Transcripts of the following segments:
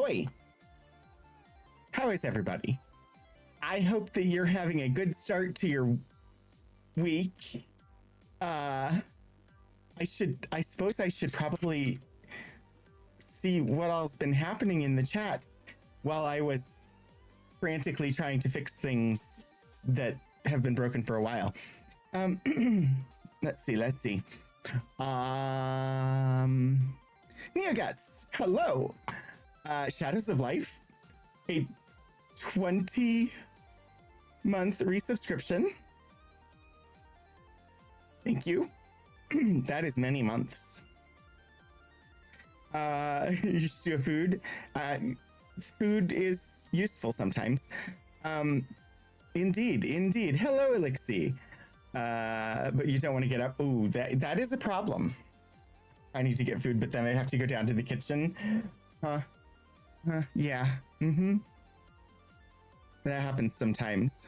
Ahoy! How is everybody? I hope that you're having a good start to your week. I suppose I should probably see what all's been happening in the chat while I was frantically trying to fix things that have been broken for a while. Let's see. Neoguts, hello. Shadows of Life, a 20-month resubscription. Thank you. That is many months. You stew food. Food is useful sometimes. Indeed. Hello, Elixir. But you don't want to get up. Ooh, that is a problem. I need to get food, but then I have to go down to the kitchen. Yeah. That happens sometimes.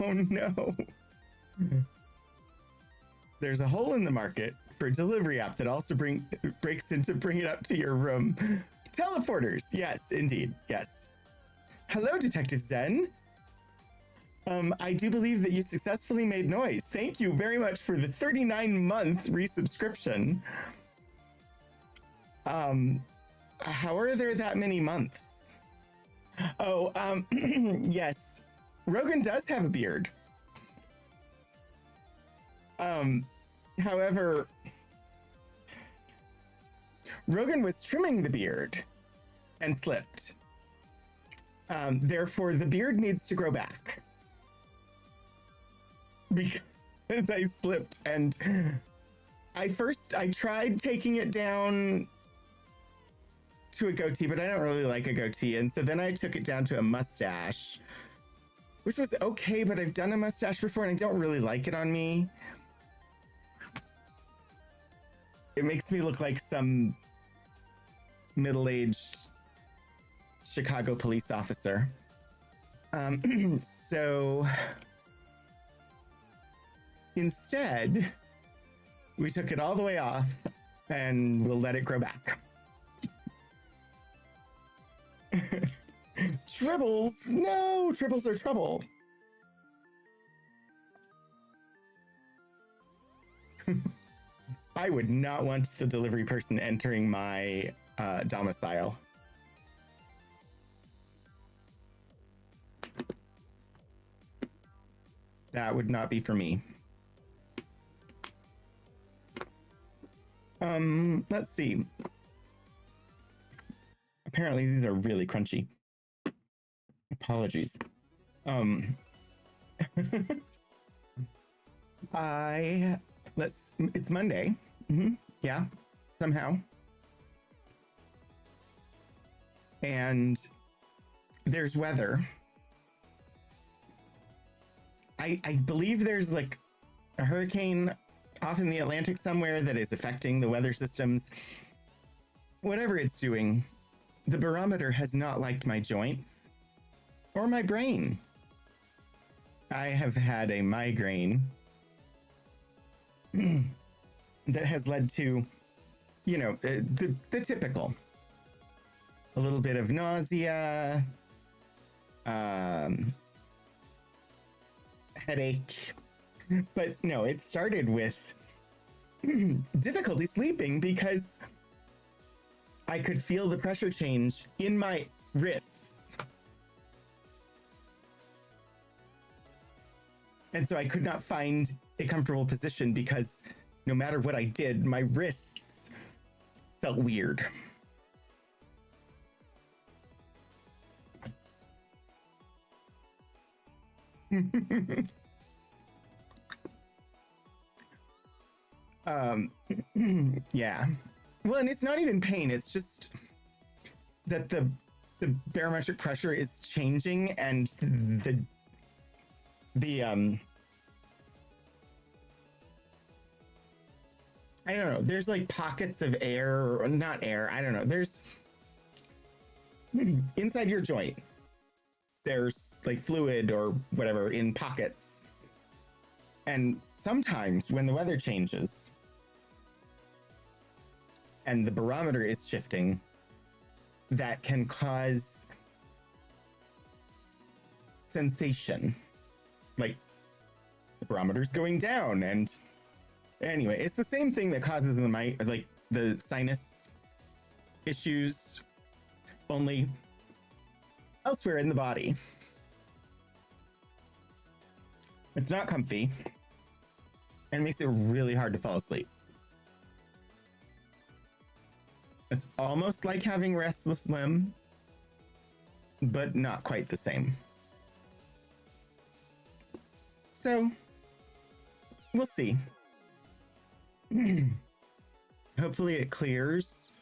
Oh no. There's a hole in the market for a delivery app that also breaks in to bring it up to your room. Teleporters. Yes, indeed. Yes. Hello, Detective Zen. I do believe that you successfully made noise. Thank you very much for the 39-month resubscription. How are there that many months? Oh, yes. Rogan does have a beard. However, Rogan was trimming the beard and slipped. Therefore, the beard needs to grow back. Because I slipped and I tried taking it down to a goatee, but I don't really like a goatee. And so then I took it down to a mustache, which was okay, but I've done a mustache before and I don't really like it on me. It makes me look like some middle-aged Chicago police officer. So instead, we took it all the way off and we'll let it grow back. Tribbles? No, tribbles are trouble. I would not want the delivery person entering my domicile. That would not be for me. Let's see. Apparently these are really crunchy. Apologies. It's Monday. Yeah, somehow. And there's weather. I believe there's like a hurricane off in the Atlantic somewhere that is affecting the weather systems. Whatever it's doing, the barometer has not liked my joints or my brain. I have had a migraine that has led to, you know, the typical. A little bit of nausea, headache. But no, it started with difficulty sleeping because I could feel the pressure change in my wrists. And so I could not find a comfortable position because no matter what I did, my wrists felt weird. Yeah. Well, and it's not even pain, it's just that the barometric pressure is changing and the I don't know, there's like pockets of air, or not air, I don't know, there's inside your joint, there's like fluid or whatever in pockets. And sometimes when the weather changes and the barometer is shifting, that can cause sensation. Like the barometer's going down, and anyway, it's the same thing that causes the sinus issues, only elsewhere in the body. It's not comfy and makes it really hard to fall asleep. It's almost like having restless limb, but not quite the same. So, we'll see. Hopefully it clears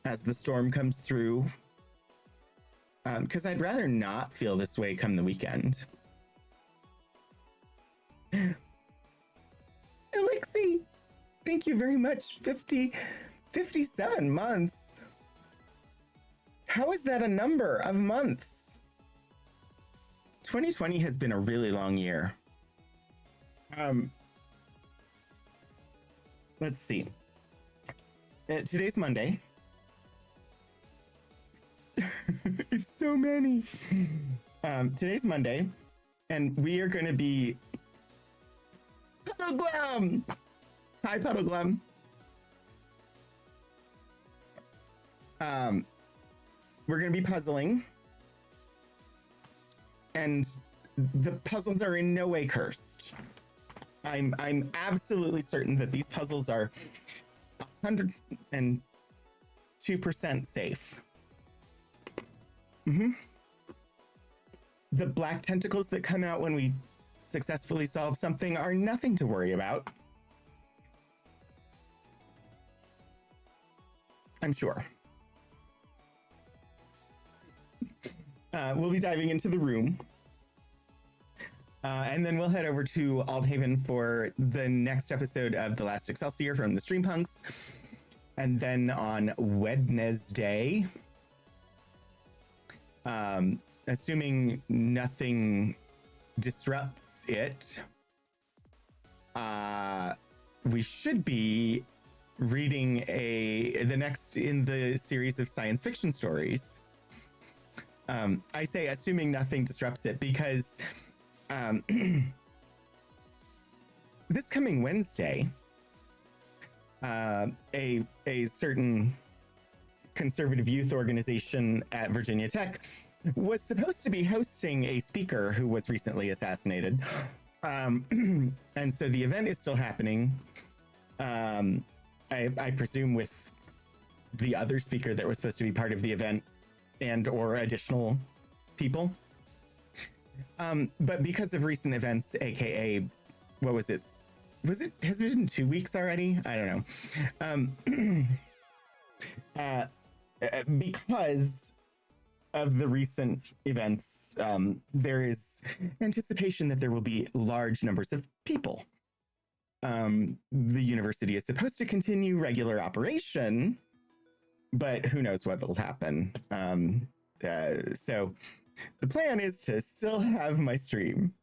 as the storm comes through. Because I'd rather not feel this way come the weekend. Elixir, thank you very much. 57 months. How is that a number of months? 2020 has been a really long year. Let's see. Today's Monday. It's so many. Today's Monday, and we are going to be Puddle Glum. Hi, Puddle Glum. We're going to be puzzling, and the puzzles are in no way cursed. I'm absolutely certain that these puzzles are 102% safe. The black tentacles that come out when we successfully solve something are nothing to worry about. I'm sure. We'll be diving into the room. And then we'll head over to Aldhaven for the next episode of The Last Excelsior from the Streampunks. And then on Wednesday, assuming nothing disrupts it, we should be reading the next in the series of science fiction stories. I say assuming nothing disrupts it because this coming Wednesday, a certain conservative youth organization at Virginia Tech was supposed to be hosting a speaker who was recently assassinated. And so the event is still happening. I presume with the other speaker that was supposed to be part of the event and or additional people. But because of recent events, aka, what was it? Has it been 2 weeks already? I don't know. Because of the recent events, there is anticipation that there will be large numbers of people. The university is supposed to continue regular operation, but who knows what will happen. So the plan is to still have my stream.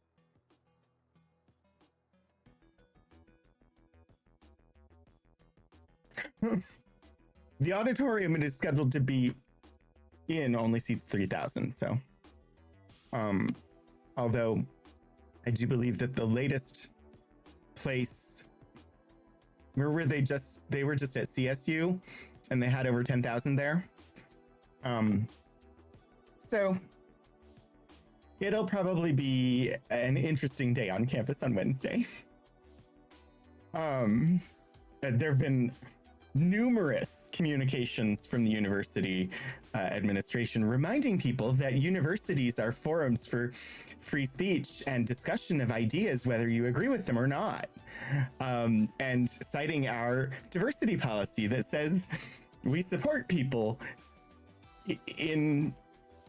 The auditorium it is scheduled to be in only seats 3,000. So, although I do believe that the latest place, where were they just? They were just at CSU, and they had over 10,000 there. So it'll probably be an interesting day on campus on Wednesday. There have been numerous communications from the university administration reminding people that universities are forums for free speech and discussion of ideas, whether you agree with them or not. And citing our diversity policy that says we support people in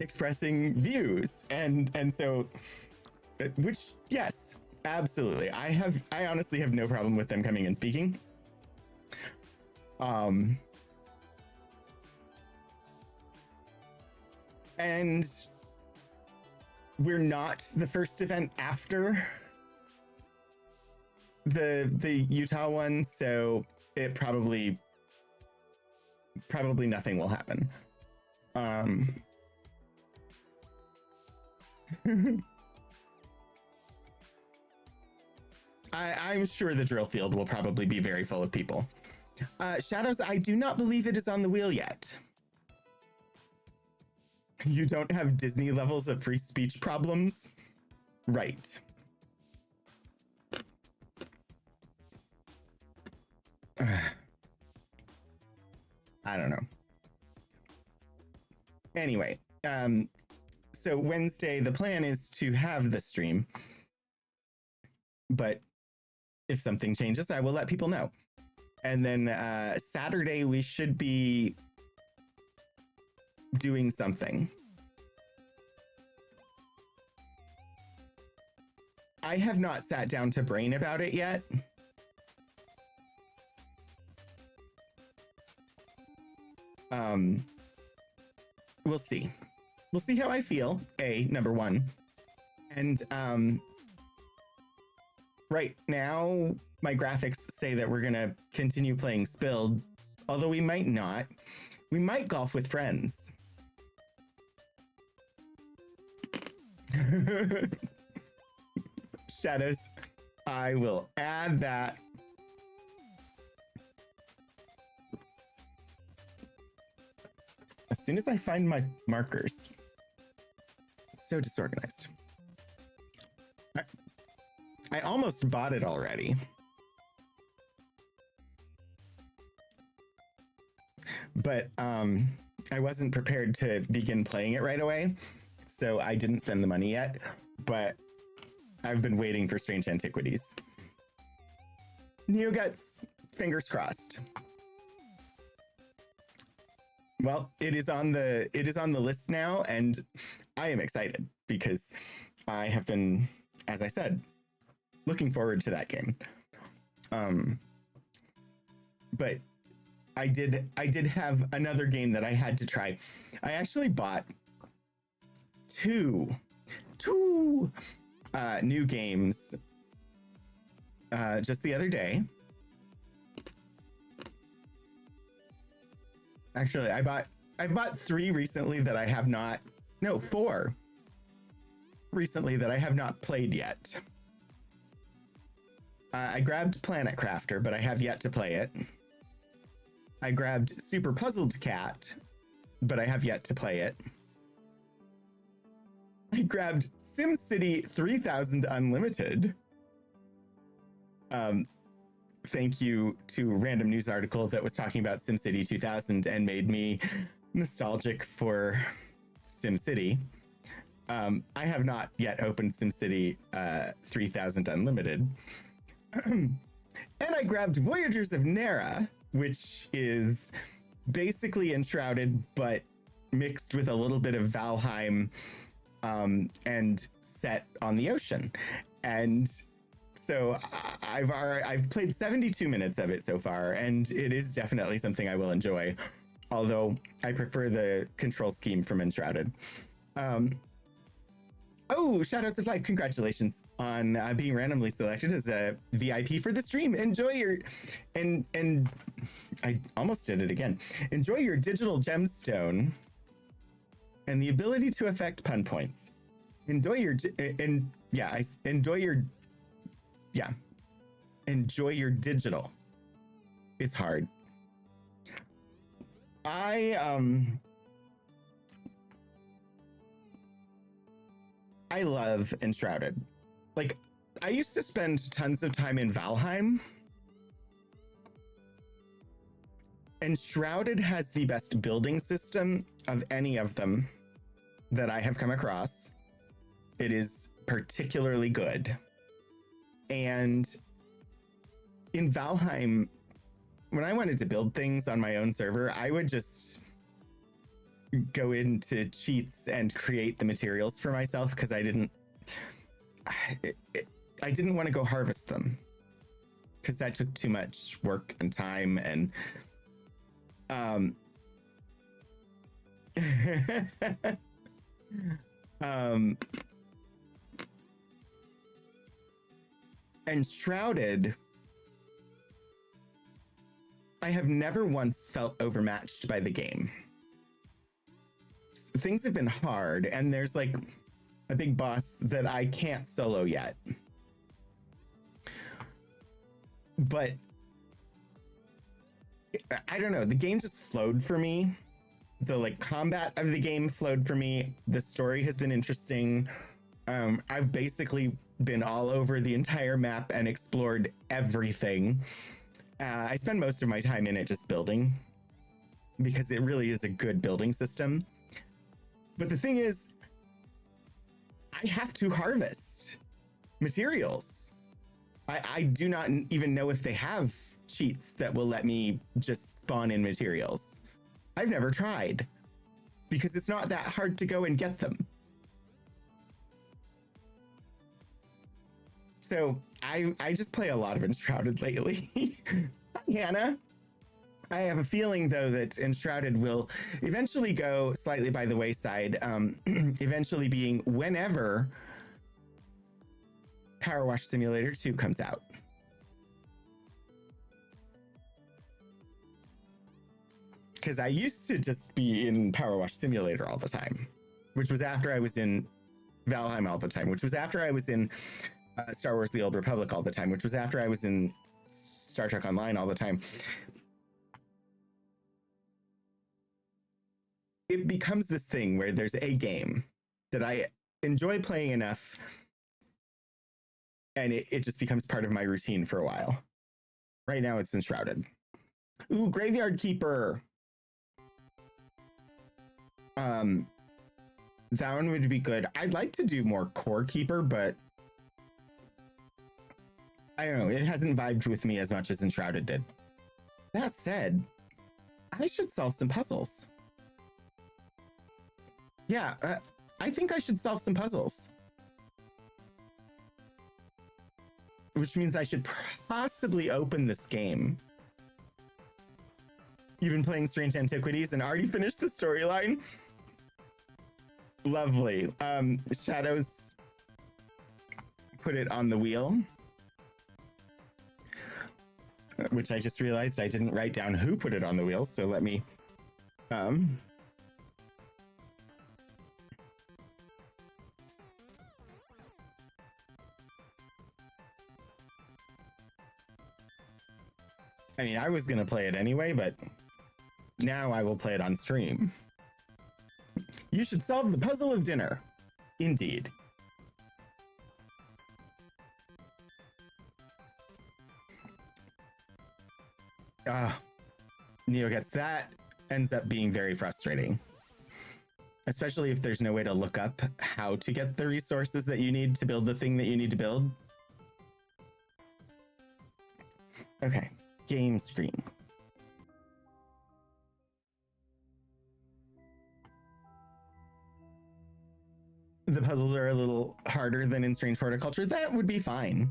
expressing views. And so, which, yes, absolutely. I honestly have no problem with them coming and speaking. And we're not the first event after the Utah one, so it probably probably nothing will happen. I'm sure the drill field will probably be very full of people. Shadows, I do not believe it is on the wheel yet. You don't have Disney levels of free speech problems? Right. I don't know. Anyway, so Wednesday, the plan is to have the stream. But if something changes, I will let people know. And then Saturday, we should be doing something. I have not sat down to brain about it yet. We'll see. We'll see how I feel, number one. And right now, my graphics say that we're gonna continue playing Spilled, although we might not. We might golf with friends. Shadows, I will add that. As soon as I find my markers. It's so disorganized. I almost bought it already. But I wasn't prepared to begin playing it right away, so I didn't spend the money yet, but I've been waiting for Strange Antiquities. NeoGuts, fingers crossed. Well, it is on the list now, and I am excited because I have been, as I said, looking forward to that game. But I did have another game that I had to try. I actually bought two new games just the other day. Actually, I bought three recently that I have not. No, four recently that I have not played yet. I grabbed Planet Crafter, but I have yet to play it. I grabbed Super Puzzled Cat, but I have yet to play it. I grabbed SimCity 3000 Unlimited. Thank you to a random news article that was talking about SimCity 2000 and made me nostalgic for SimCity. I have not yet opened SimCity 3000 Unlimited. And I grabbed Voyagers of Nera, which is basically Enshrouded, but mixed with a little bit of Valheim and set on the ocean. And so I've played 72 minutes of it so far, and it is definitely something I will enjoy, although I prefer the control scheme from Enshrouded. Oh, Shadows of Light, congratulations on being randomly selected as a VIP for the stream. Enjoy your, and I almost did it again. Enjoy your digital gemstone and the ability to affect pun points. Enjoy your, enjoy your digital. It's hard. I love Enshrouded. Like, I used to spend tons of time in Valheim. Enshrouded has the best building system of any of them that I have come across. It is particularly good. And in Valheim, when I wanted to build things on my own server, I would just go into cheats and create the materials for myself because I didn't want to go harvest them because that took too much work and time. And Enshrouded I have never once felt overmatched by the game. Things have been hard, and there's like a big boss that I can't solo yet. But I don't know, the game just flowed for me. The like combat of the game flowed for me. The story has been interesting. I've basically been all over the entire map and explored everything. I spend most of my time in it just building because it really is a good building system. But the thing is, I have to harvest materials. I do not even know if they have cheats that will let me just spawn in materials. I've never tried because it's not that hard to go and get them. So I just play a lot of Enshrouded lately. Hi, Hannah. I have a feeling, though, that Enshrouded will eventually go slightly by the wayside, eventually being whenever Power Wash Simulator 2 comes out. Because I used to just be in Power Wash Simulator all the time, which was after I was in Valheim all the time, which was after I was in Star Wars The Old Republic all the time, which was after I was in Star Trek Online all the time. It becomes this thing where there's a game that I enjoy playing enough, and it just becomes part of my routine for a while. Right now it's Enshrouded. Ooh, Graveyard Keeper. That one would be good. I'd like to do more Core Keeper, but I don't know. It hasn't vibed with me as much as Enshrouded did. That said, I should solve some puzzles. Yeah, I think I should solve some puzzles. Which means I should possibly open this game. You've been playing Strange Antiquities and already finished the storyline? Lovely. Shadows put it on the wheel. Which I just realized I didn't write down who put it on the wheel, so let me... I mean, I was going to play it anyway, but now I will play it on stream. You should solve the puzzle of dinner. Indeed. Neo gets that. Ends up being very frustrating. Especially if there's no way to look up how to get the resources that you need to build the thing that you need to build. Okay. Game screen. The puzzles are a little harder than in Strange Horticulture. That would be fine.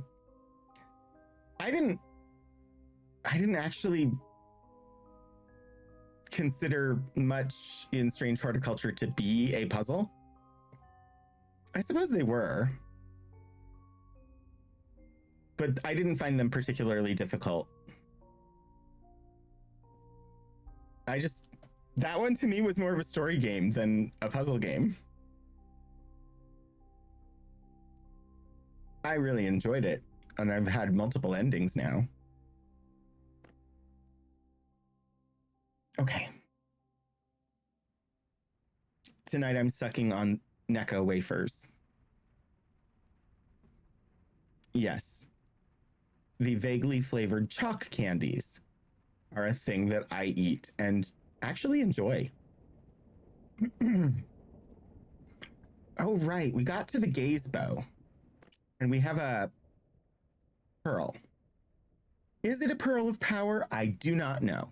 I didn't actually consider much in Strange Horticulture to be a puzzle. I suppose they were, but I didn't find them particularly difficult. That one to me was more of a story game than a puzzle game. I really enjoyed it, and I've had multiple endings now. Okay. Tonight I'm sucking on Necco wafers. Yes. The vaguely flavored chalk candies are a thing that I eat and actually enjoy. Oh, right. We got to the gaze bow. And we have a pearl. Is it a pearl of power? I do not know.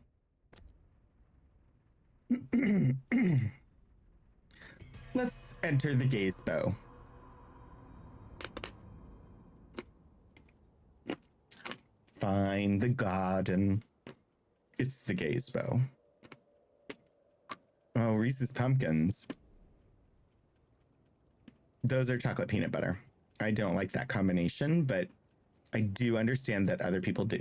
Let's enter the gaze bow. Find the garden. It's the gaze bow. Oh, Reese's Pumpkins. Those are chocolate peanut butter. I don't like that combination, but I do understand that other people do.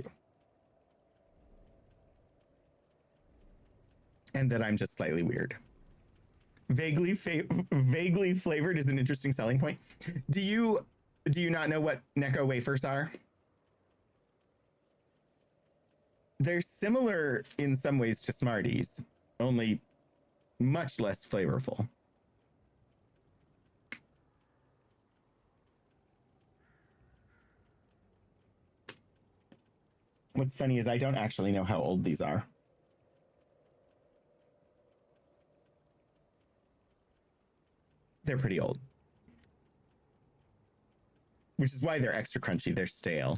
and that I'm just slightly weird. Vaguely flavored is an interesting selling point. Do you not know what Necco wafers are? They're similar in some ways to Smarties, only much less flavorful. What's funny is I don't actually know how old these are. They're pretty old. Which is why they're extra crunchy. They're stale.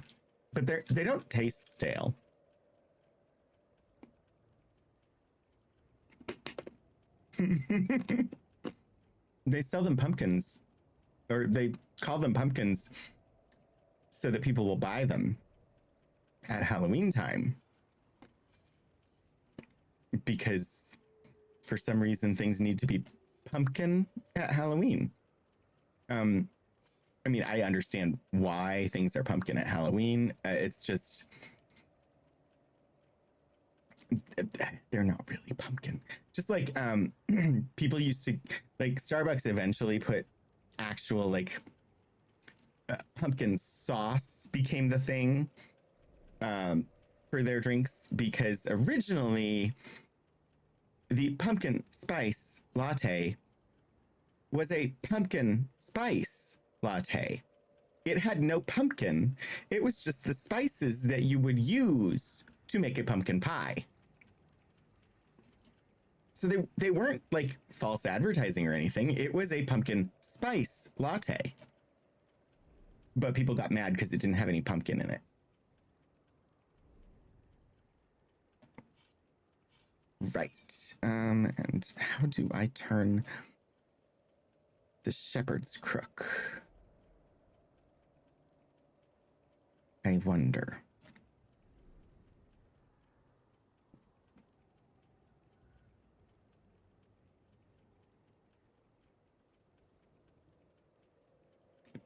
But they don't taste stale. They sell them pumpkins, or they call them pumpkins so that people will buy them at Halloween time. Because for some reason things need to be pumpkin at Halloween. I mean, I understand why things are pumpkin at Halloween. It's just they're not really pumpkin. Just like people used to, like Starbucks eventually put actual like pumpkin sauce became the thing for their drinks, because originally the pumpkin spice latte was a pumpkin spice latte. It had no pumpkin. It was just the spices that you would use to make a pumpkin pie. So they weren't like false advertising or anything. It was a pumpkin spice latte. But people got mad because it didn't have any pumpkin in it. Right. And how do I turn the shepherd's crook? I wonder.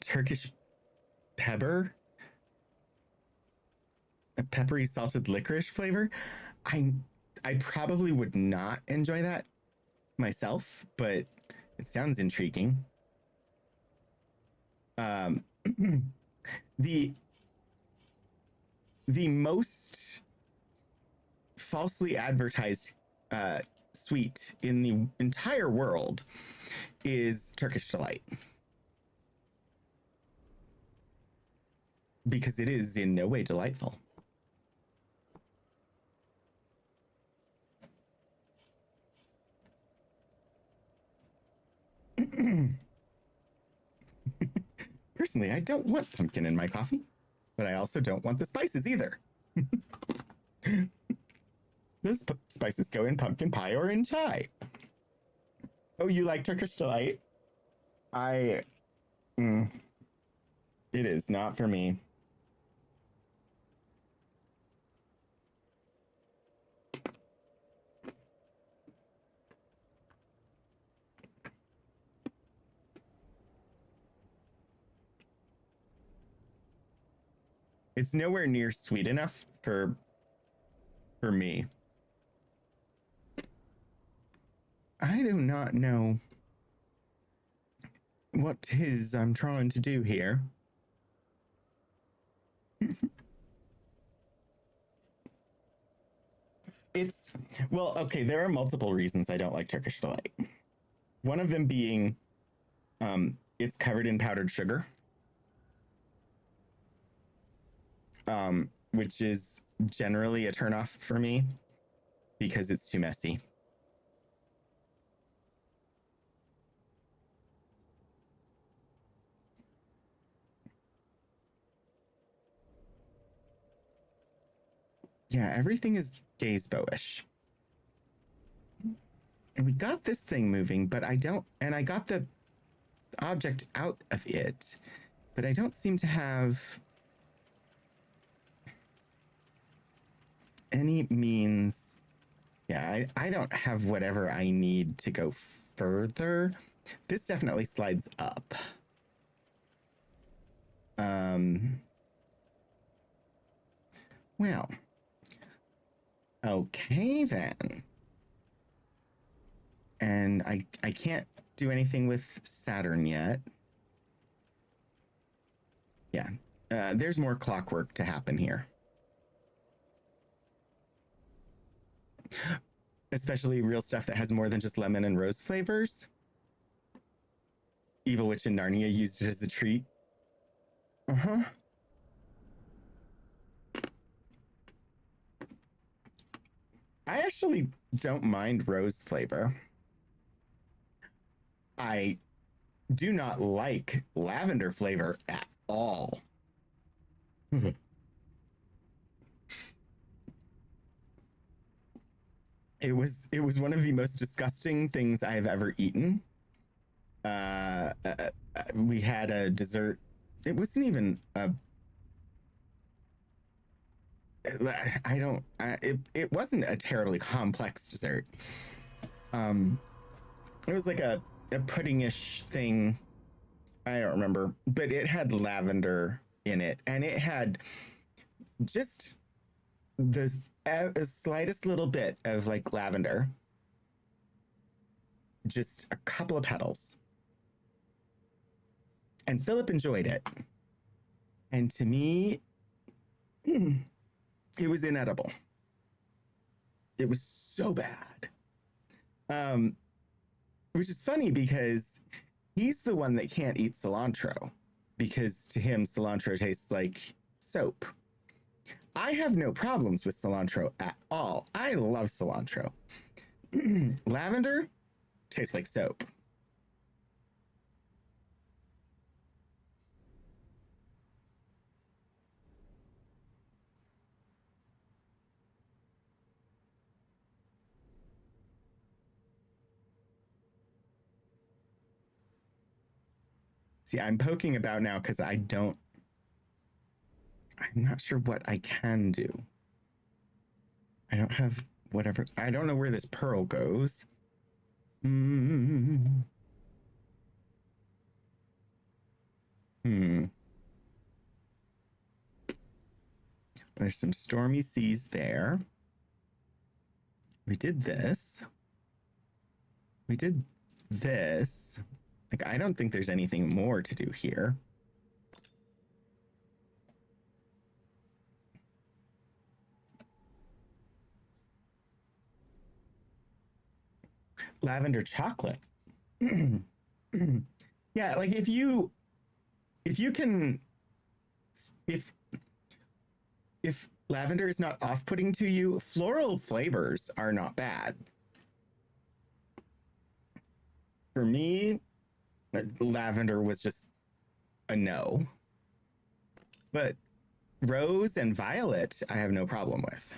Turkish pepper? A peppery salted licorice flavor? I probably would not enjoy that myself, but it sounds intriguing. The most falsely advertised sweet in the entire world is Turkish Delight, because it is in no way delightful. Personally, I don't want pumpkin in my coffee, but I also don't want the spices either. Those spices go in pumpkin pie or in chai. Oh, you like Turkish Delight? I. It is not for me. It's nowhere near sweet enough for me. I do not know what tis I'm trying to do here. It's, well, okay, there are multiple reasons I don't like Turkish Delight. One of them being it's covered in powdered sugar, which is generally a turnoff for me because it's too messy. Yeah, everything is Gazebo-ish. And we got this thing moving, but I don't, and I got the object out of it, but I don't seem to have any means. Yeah, I don't have whatever I need to go further. This definitely slides up. Well, okay then. And I can't do anything with Saturn yet. Yeah, there's more clockwork to happen here. Especially real stuff that has more than just lemon and rose flavors. Evil Witch in Narnia used it as a treat. Uh-huh. I actually don't mind rose flavor. I do not like lavender flavor at all. It was one of the most disgusting things I have ever eaten. We had a dessert. It wasn't even a. I don't. It wasn't a terribly complex dessert. It was like a puddingish thing. I don't remember, but it had lavender in it, and it had just the slightest little bit of like lavender, just a couple of petals. And Philip enjoyed it. And to me, it was inedible. It was so bad. Which is funny because he's the one that can't eat cilantro because to him, cilantro tastes like soap. I have no problems with cilantro at all. I love cilantro. Lavender tastes like soap. See, I'm poking about now because I'm not sure what I can do. I don't have whatever. I don't know where this pearl goes. Hmm. There's some stormy seas there. We did this. We did this. Like, I don't think there's anything more to do here. Lavender chocolate. Yeah, like if you can if lavender is not off-putting to you, floral flavors are not bad. For me, lavender was just a no. But rose and violet, I have no problem with.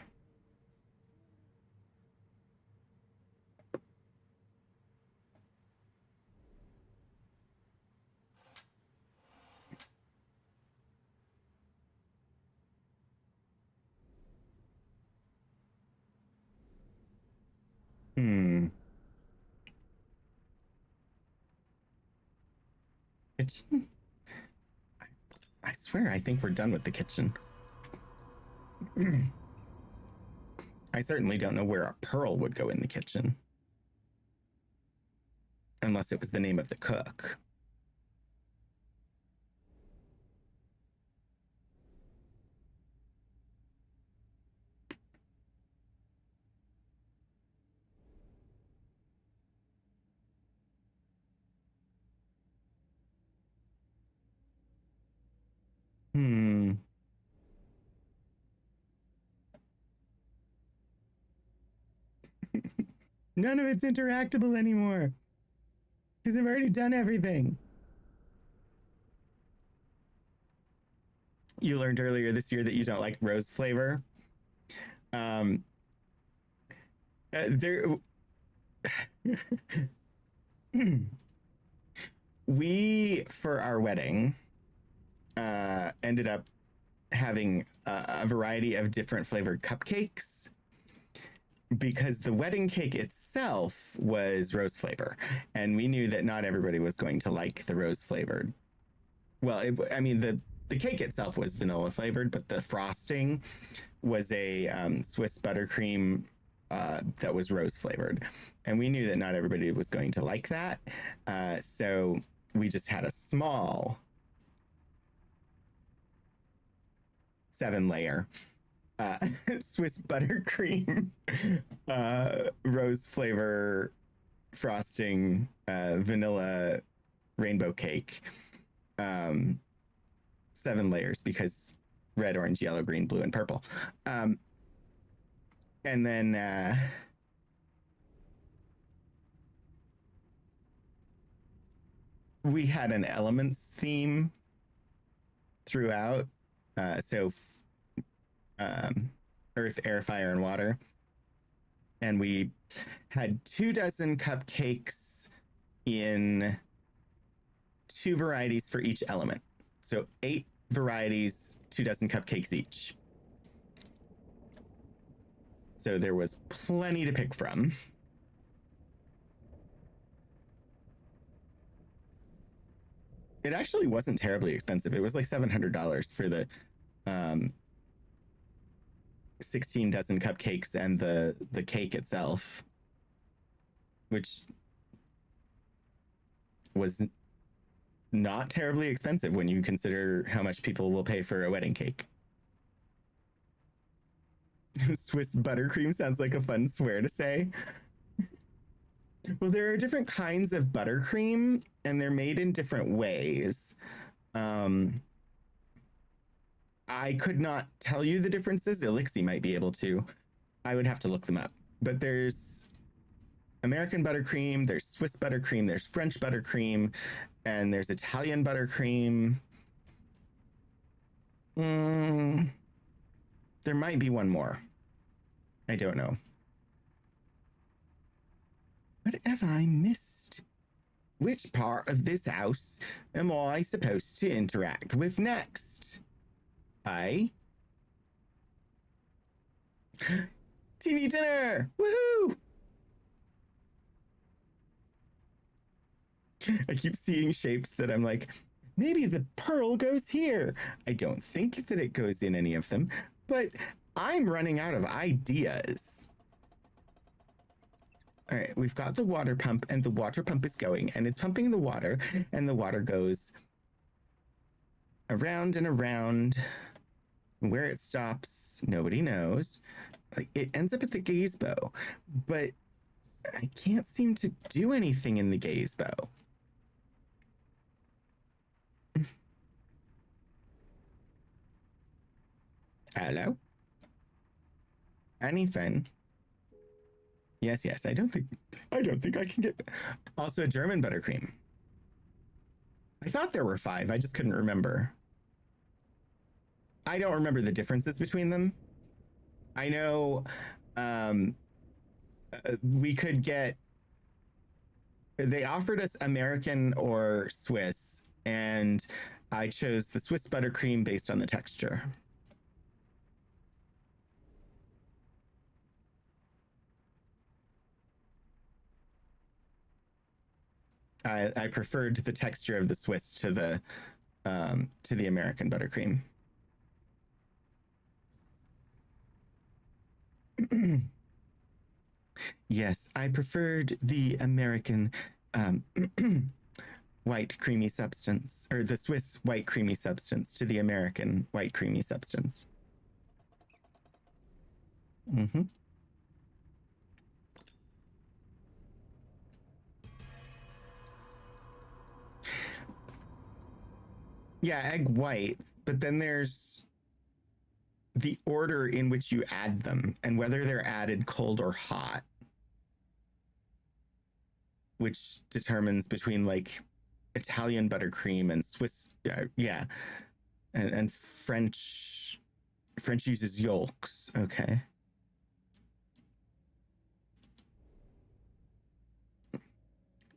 Hmm. Kitchen? I swear, I think we're done with the kitchen. I certainly don't know where a pearl would go in the kitchen. Unless it was the name of the cook. Hmm. None of it's interactable anymore. Because I've already done everything. You learned earlier this year that you don't like rose flavor. There. We, for our wedding, ended up having a variety of different flavored cupcakes because the wedding cake itself was rose flavor, and we knew that not everybody was going to like the rose flavored. Well, I mean the cake itself was vanilla flavored, but the frosting was a Swiss buttercream that was rose flavored, and we knew that not everybody was going to like that, so we just had a small 7-layer Swiss buttercream rose flavor frosting vanilla rainbow cake. 7 layers because red, orange, yellow, green, blue, and purple. And then we had an elements theme throughout. So earth, air, fire, and water. And we had 24 cupcakes in 2 varieties for each element. So 8 varieties, 24 cupcakes each. So there was plenty to pick from. It actually wasn't terribly expensive. It was like $700 for the 16 dozen cupcakes and the cake itself, which was not terribly expensive when you consider how much people will pay for a wedding cake. Swiss buttercream sounds like a fun swear to say. Well, there are different kinds of buttercream, and they're made in different ways. I could not tell you the differences. Elixir might be able to. I would have to look them up. But there's American buttercream, there's Swiss buttercream, there's French buttercream, and there's Italian buttercream. There might be one more. I don't know. What have I missed? Which part of this house am I supposed to interact with next? TV dinner! Woohoo! I keep seeing shapes that I'm like, maybe the pearl goes here. I don't think that it goes in any of them, but I'm running out of ideas. All right, we've got the water pump, and the water pump is going, and it's pumping the water, and the water goes around and around. Where it stops, nobody knows. Like, it ends up at the gazebo, but I can't seem to do anything in the gazebo. Hello? Anything? Yes, I don't think I can get. Also, German buttercream. I thought there were 5. I just couldn't remember. I don't remember the differences between them. I know we could get. They offered us American or Swiss, and I chose the Swiss buttercream based on the texture. I preferred the texture of the Swiss to the American buttercream. Yes, I preferred the American white creamy substance, or the Swiss white creamy substance to the American white creamy substance. Mm-hmm. Yeah, egg white, but then there's the order in which you add them and whether they're added cold or hot, which determines between like Italian buttercream and Swiss. Yeah. And French uses yolks. Okay.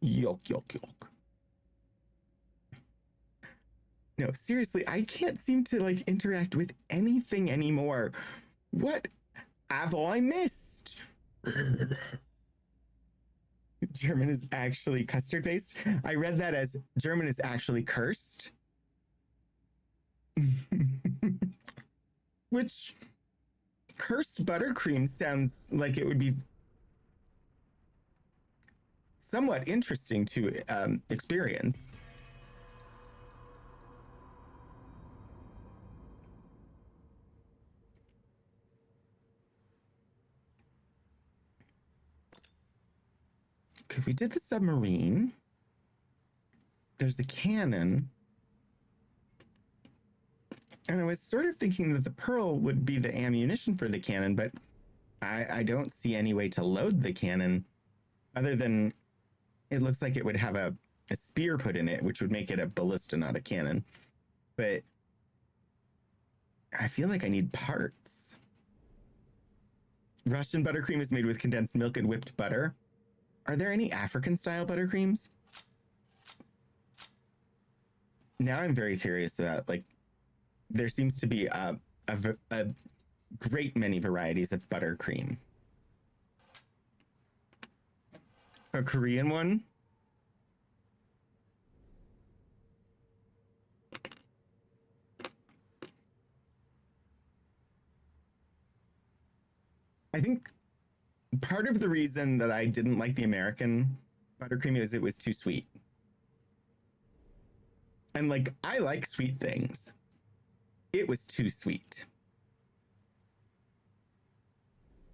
Yolk. No, seriously, I can't seem to like interact with anything anymore. What have I missed? German is actually custard based. I read that as German is actually cursed. Which cursed buttercream sounds like it would be somewhat interesting to experience. Okay, we did the submarine. There's a cannon. And I was sort of thinking that the pearl would be the ammunition for the cannon, but I don't see any way to load the cannon other than it looks like it would have a spear put in it, which would make it a ballista, not a cannon. But I feel like I need parts. Russian buttercream is made with condensed milk and whipped butter. Are there any African-style buttercreams? Now I'm very curious about, like, there seems to be a great many varieties of buttercream. A Korean one? I think part of the reason that I didn't like the American buttercream is it was too sweet. And like, I like sweet things. It was too sweet.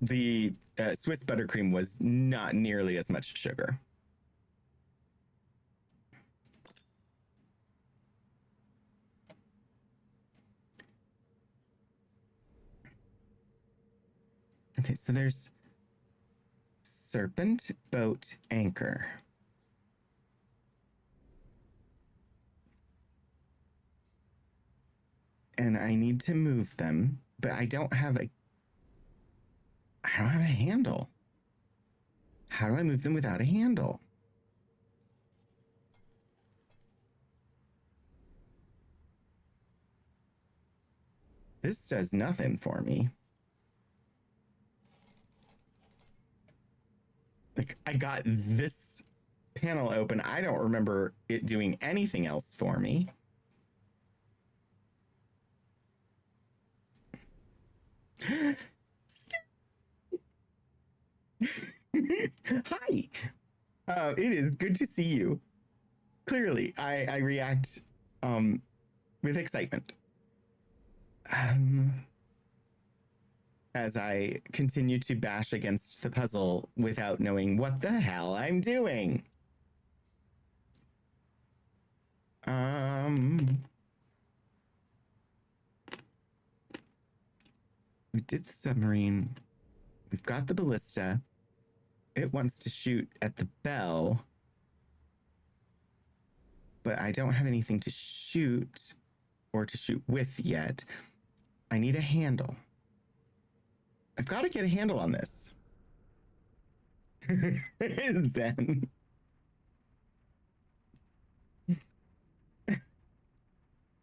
The Swiss buttercream was not nearly as much sugar. Okay, so there's serpent, boat, anchor. And I need to move them, but I don't have a handle. How do I move them without a handle? This does nothing for me. Like, I got this panel open. I don't remember it doing anything else for me. Hi. It is good to see you. Clearly, I react with excitement. As I continue to bash against the puzzle without knowing what the hell I'm doing. We did the submarine. We've got the ballista. It wants to shoot at the bell. But I don't have anything to shoot or to shoot with yet. I need a handle. I've got to get a handle on this. Then.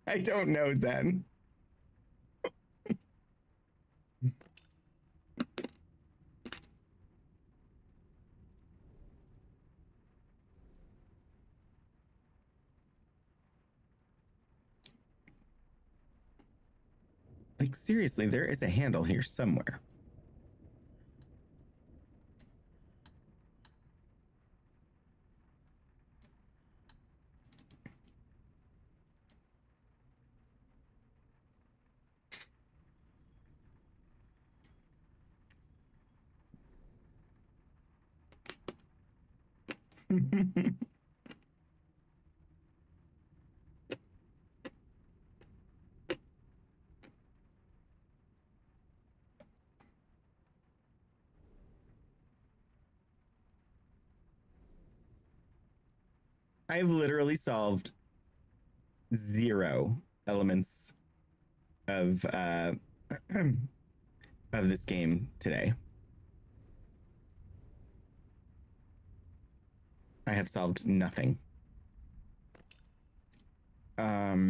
I don't know then. Like, seriously, there is a handle here somewhere. I've literally solved 0 elements of of this game today. I have solved nothing. All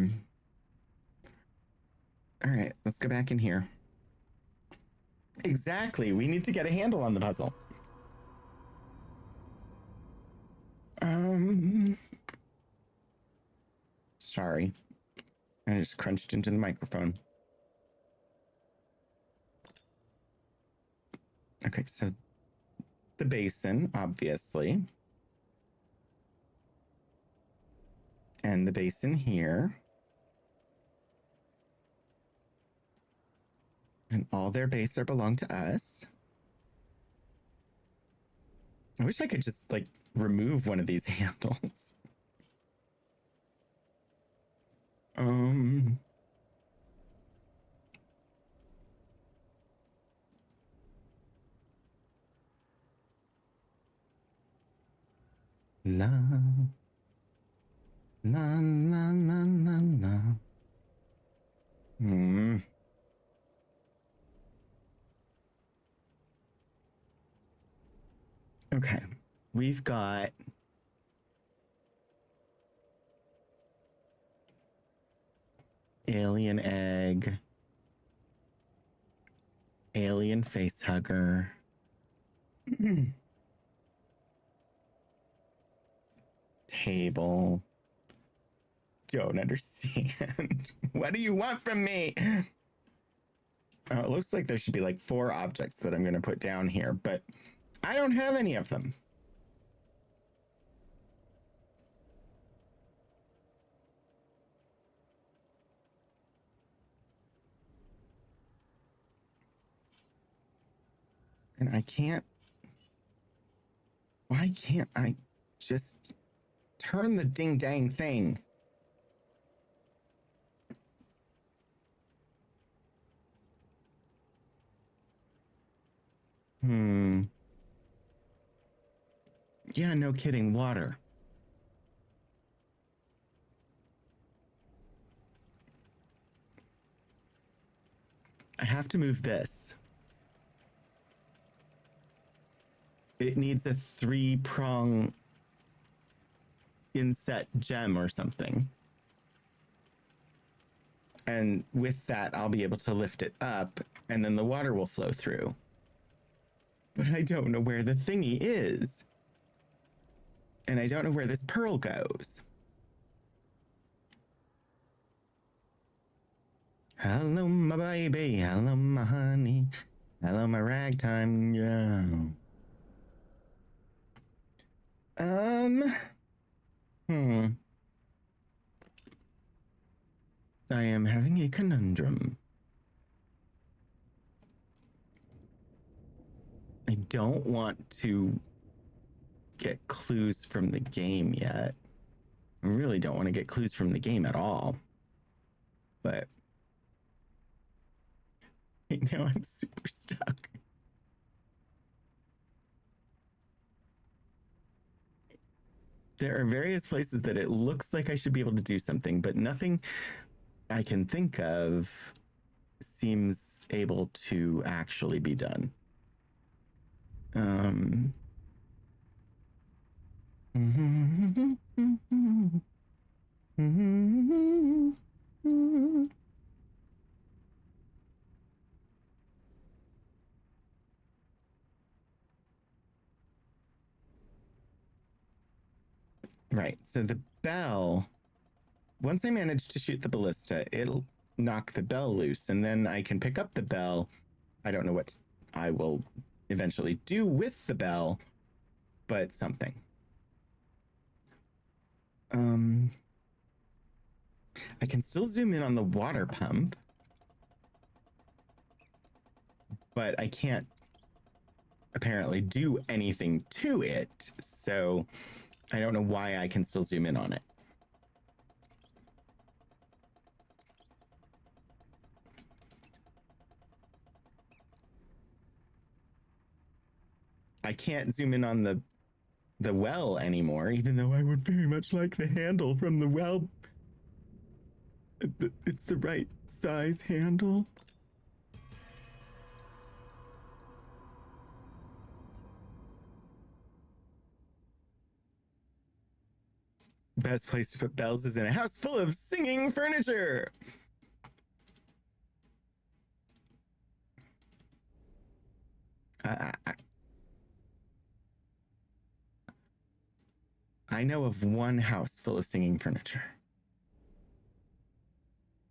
right, let's go back in here. Exactly. We need to get a handle on the puzzle. Sorry. I just crunched into the microphone. Okay, so the basin, obviously. And the basin here. And all their base are belong to us. I wish I could just like remove one of these handles. Um La la la la la la. Hmm. Okay. We've got alien egg, alien face hugger. Table. Don't understand. What do you want from me? It looks like there should be like 4 objects that I'm going to put down here, but I don't have any of them. And I can't. Why can't I just turn the ding dang thing? Yeah, no kidding. Water. I have to move this. It needs a 3-prong inset gem or something. And with that, I'll be able to lift it up and then the water will flow through. But I don't know where the thingy is. And I don't know where this pearl goes. Hello, my baby. Hello, my honey. Hello, my ragtime girl. I am having a conundrum. I don't want to get clues from the game yet. I really don't want to get clues from the game at all. But right now I'm super stuck. There are various places that it looks like I should be able to do something, but nothing I can think of seems able to actually be done. Right. So the bell, once I manage to shoot the ballista, it'll knock the bell loose, and then I can pick up the bell. I don't know what I will eventually do with the bell, but something. I can still zoom in on the water pump, but I can't apparently do anything to it. So I don't know why I can still zoom in on it. I can't zoom in on the well anymore, even though I would very much like the handle from the well. It's the right size handle. Best place to put bells is in a house full of singing furniture. I know of one house full of singing furniture.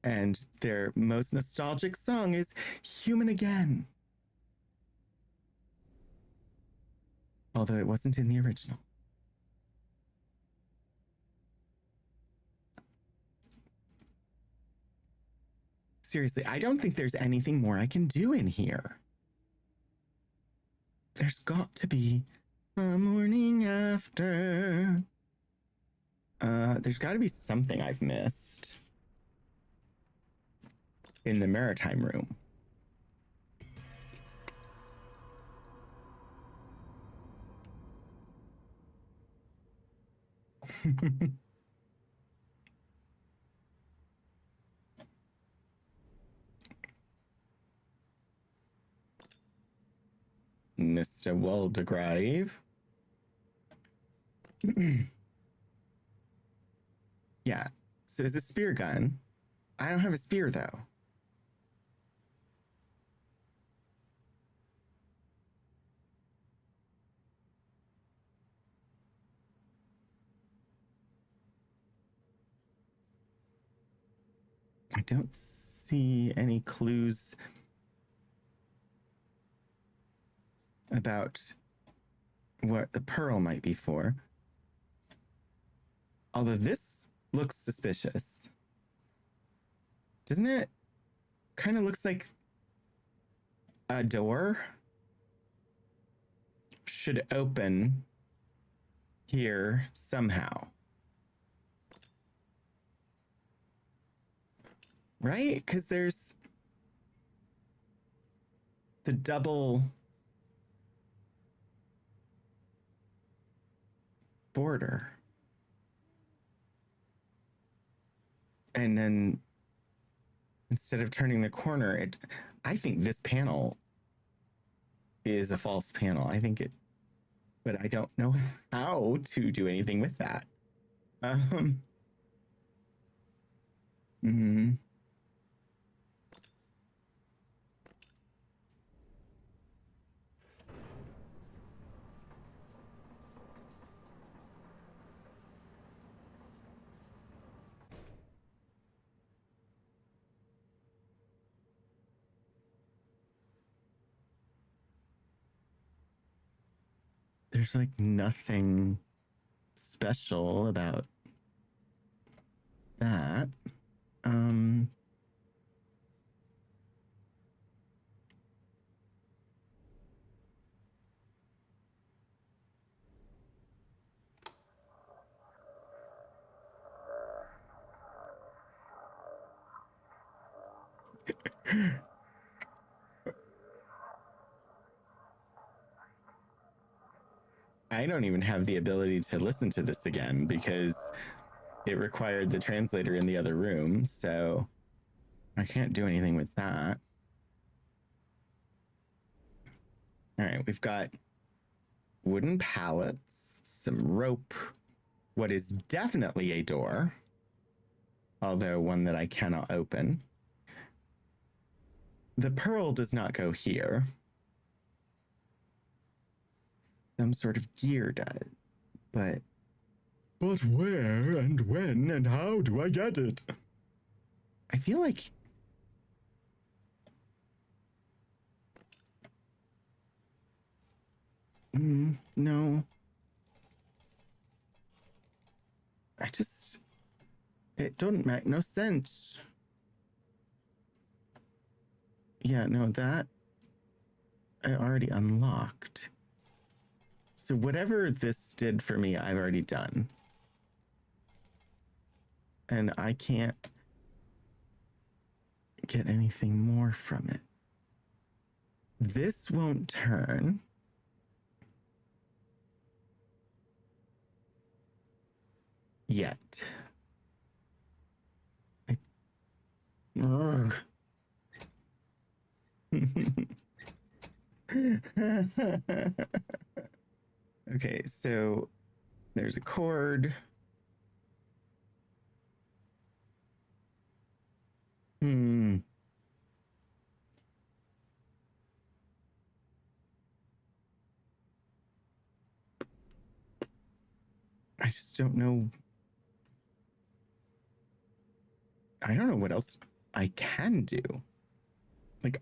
And their most nostalgic song is Human Again. Although it wasn't in the original. Seriously, I don't think there's anything more I can do in here. There's got to be a morning after. There's got to be something I've missed in the maritime room. Mr. Waldegrave. Yeah, so it's a spear gun. I don't have a spear though. I don't see any clues about what the pearl might be for. Although this looks suspicious. Doesn't it? Kind of looks like a door should open here somehow. Right? Because there's the double border. And then instead of turning the corner, I think this panel is a false panel. I think it, but I don't know how to do anything with that. Mm-hmm. There's like nothing special about that. I don't even have the ability to listen to this again because it required the translator in the other room, so I can't do anything with that. All right, we've got wooden pallets, some rope, what is definitely a door, although one that I cannot open. The pearl does not go here. Some sort of gear does, but where and when and how do I get it? I feel like no. It don't make no sense. Yeah, no, that I already unlocked. So whatever this did for me, I've already done. And I can't get anything more from it. This won't turn. Yet. Okay, so there's a cord. I just don't know. I don't know what else I can do. Like,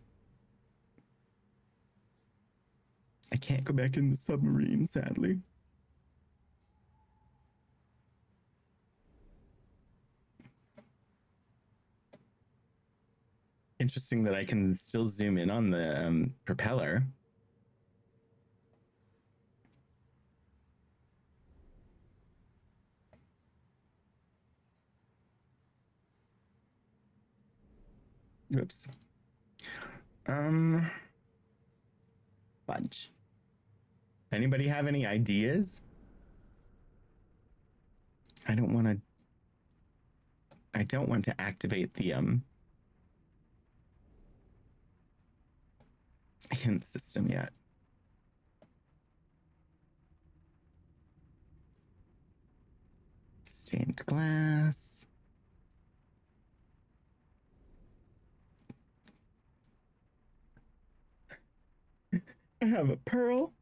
I can't go back in the submarine, sadly. Interesting that I can still zoom in on the propeller. Whoops. Fudge. Anybody have any ideas? I don't want to activate the hint system yet. Stained glass. I have a pearl.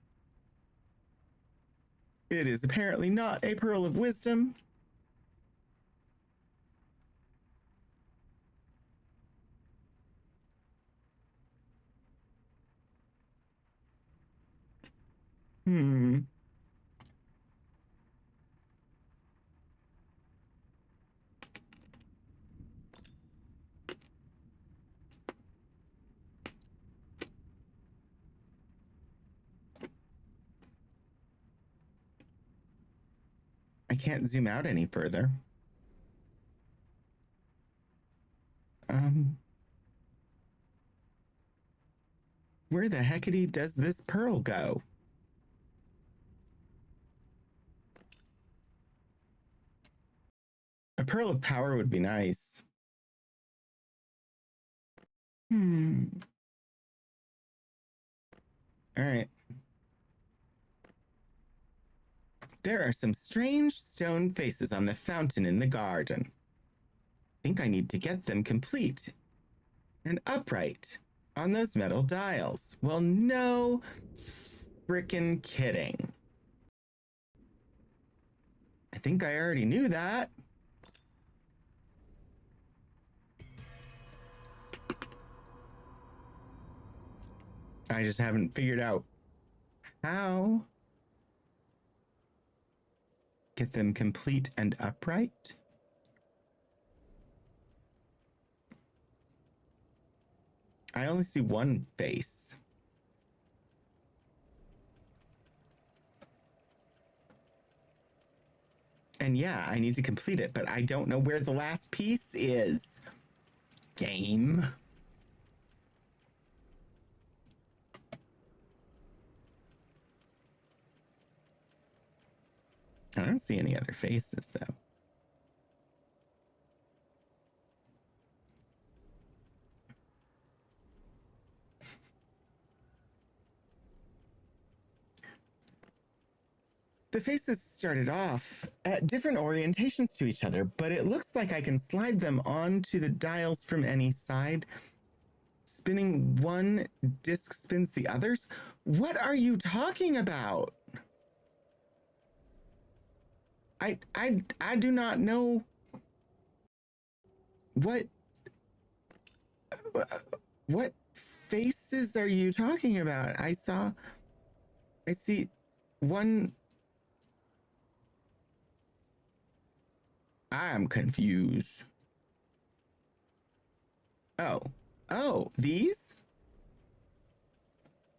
It is apparently not a pearl of wisdom. I can't zoom out any further. Where the heckity does this pearl go? A pearl of power would be nice. All right. There are some strange stone faces on the fountain in the garden. I think I need to get them complete and upright on those metal dials. Well, no frickin' kidding. I think I already knew that. I just haven't figured out how. Get them complete and upright. I only see one face. And yeah, I need to complete it, but I don't know where the last piece is. Game. I don't see any other faces, though. The faces started off at different orientations to each other, but it looks like I can slide them onto the dials from any side. Spinning one disc spins the others. What are you talking about? I do not know what faces are you talking about? I see one. I'm confused. Oh, these?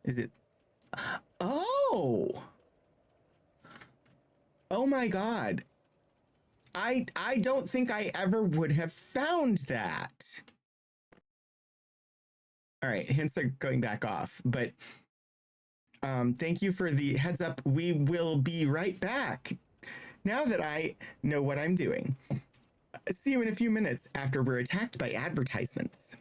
Is it? Oh. Oh my God. I don't think I ever would have found that. All right, hints are going back off, but thank you for the heads up. We will be right back now that I know what I'm doing. See you in a few minutes after we're attacked by advertisements.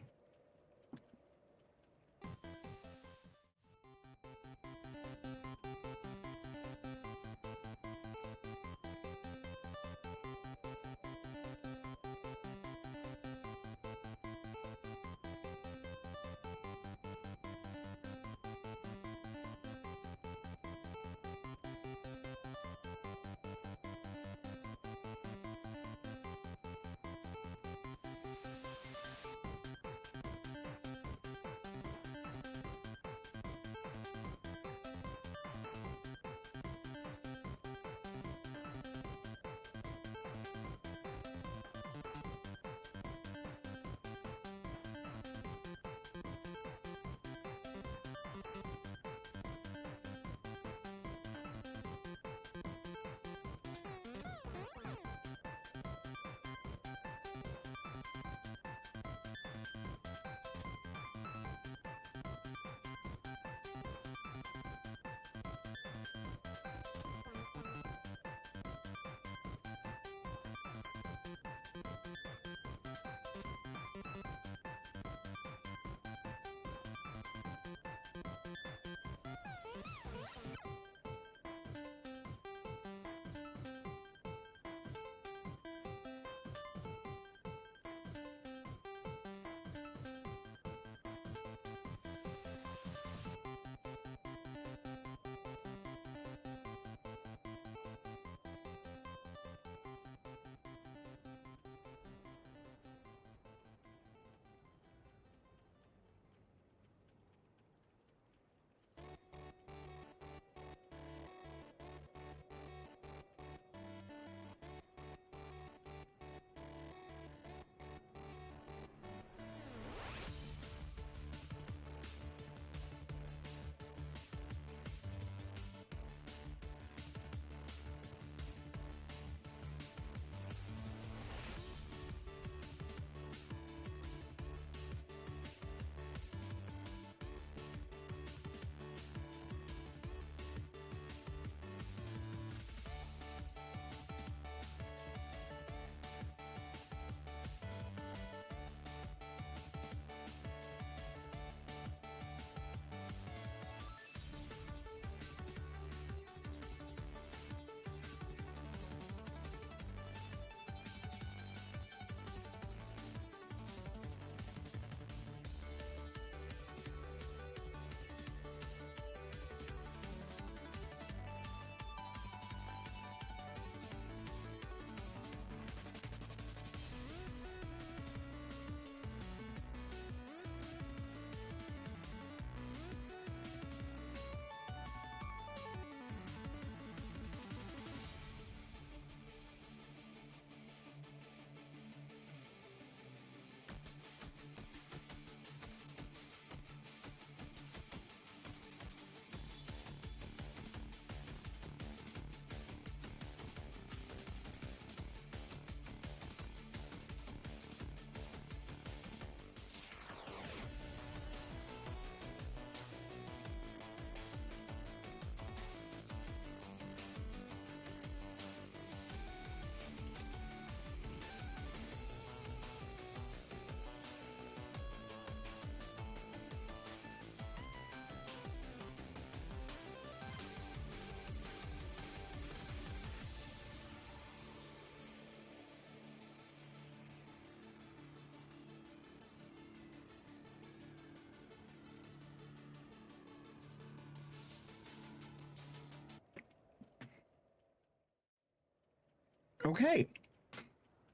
Okay.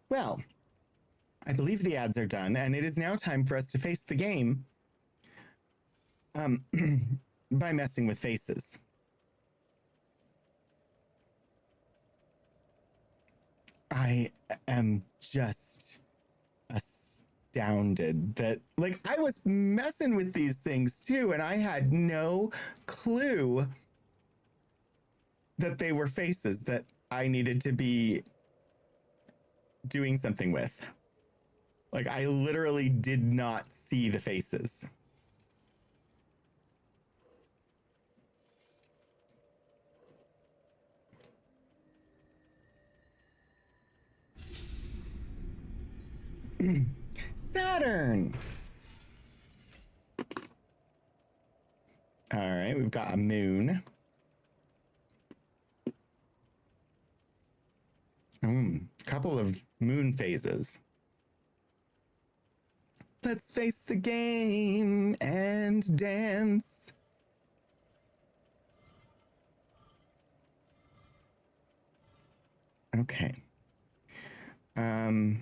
Well, I believe the ads are done, and it is now time for us to face the game by messing with faces. I am just astounded that, like, I was messing with these things too, and I had no clue that they were faces that I needed to be doing something with. Like, I literally did not see the faces. Saturn! All right, we've got a moon. Couple of moon phases. Let's face the game and dance. Okay. Oh.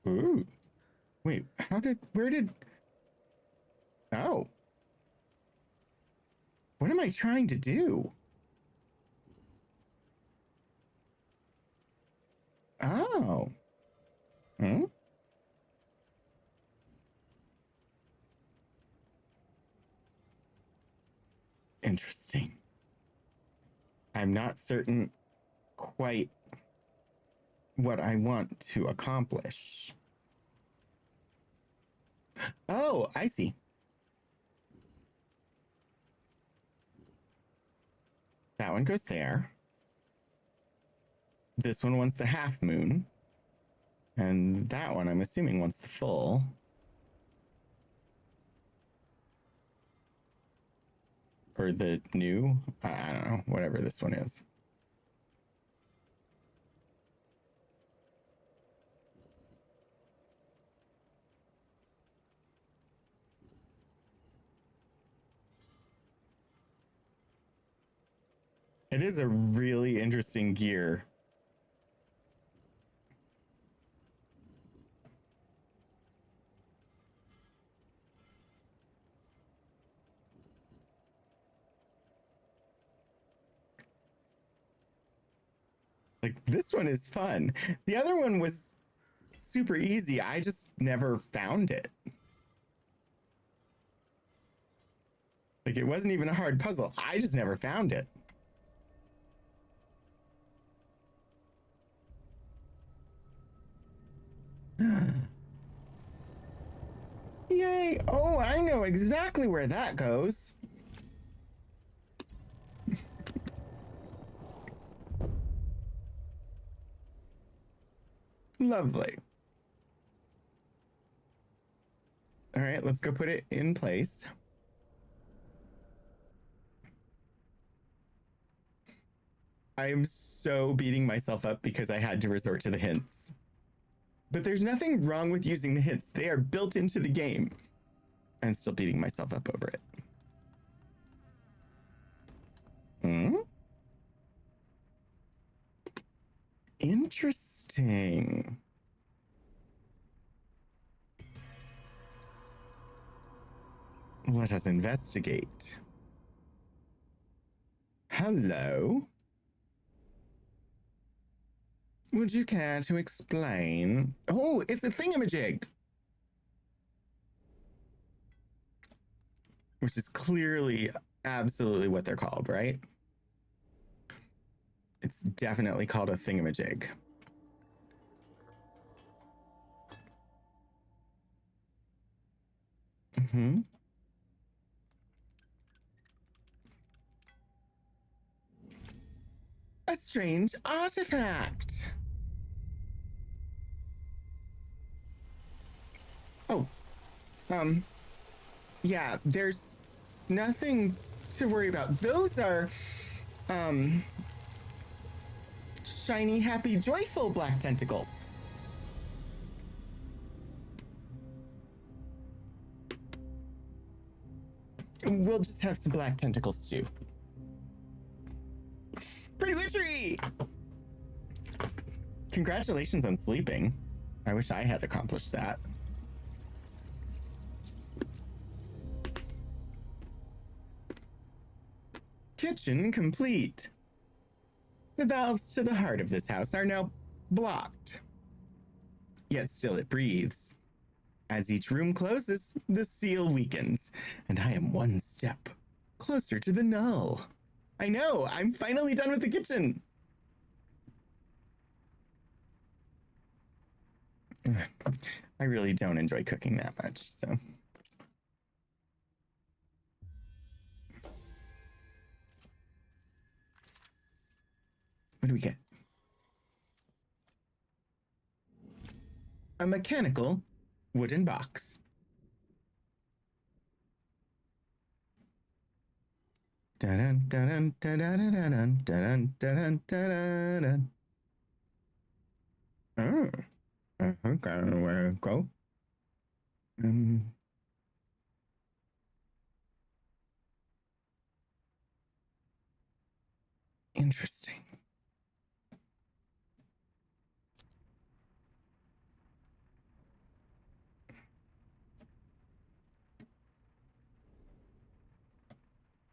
Ooh. Wait, where did... Oh. What am I trying to do? Oh. Interesting. I'm not certain quite what I want to accomplish. Oh, I see. That one goes there. This one wants the half moon. And that one, I'm assuming, wants the full. Or the new. I don't know. Whatever this one is. It is a really interesting gear. Like, this one is fun. The other one was super easy. I just never found it. Like, it wasn't even a hard puzzle. I just never found it. Yay! Oh, I know exactly where that goes. Lovely. All right, let's go put it in place. I am so beating myself up because I had to resort to the hints. But there's nothing wrong with using the hints. They are built into the game. I'm still beating myself up over it. Interesting. Let us investigate. Hello. Would you care to explain? Oh, it's a thingamajig. Which is clearly absolutely what they're called, right? It's definitely called a thingamajig. A strange artifact. Oh, yeah, there's nothing to worry about. Those are, shiny, happy, joyful black tentacles. we'll just have some black tentacle stew. Pretty witchery! Congratulations on sleeping. I wish I had accomplished that. Kitchen complete. The valves to the heart of this house are now blocked. Yet still it breathes. As each room closes, the seal weakens, and I am one step closer to the null. I know, I'm finally done with the kitchen. I really don't enjoy cooking that much, so. What do we get? A mechanical wooden box. Dun dun dun dun dun dun dun dun dun. Oh, okay, where go? Interesting.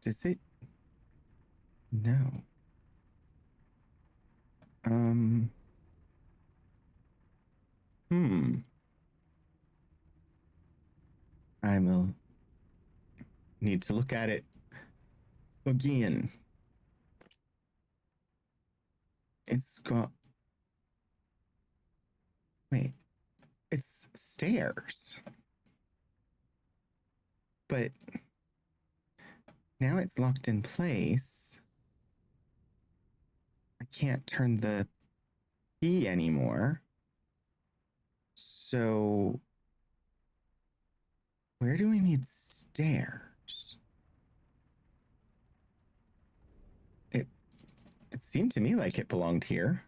Does it? No. I will need to look at it again. It's got. Wait. It's stairs. But now it's locked in place. I can't turn the key anymore. So where do we need stairs? It seemed to me like it belonged here.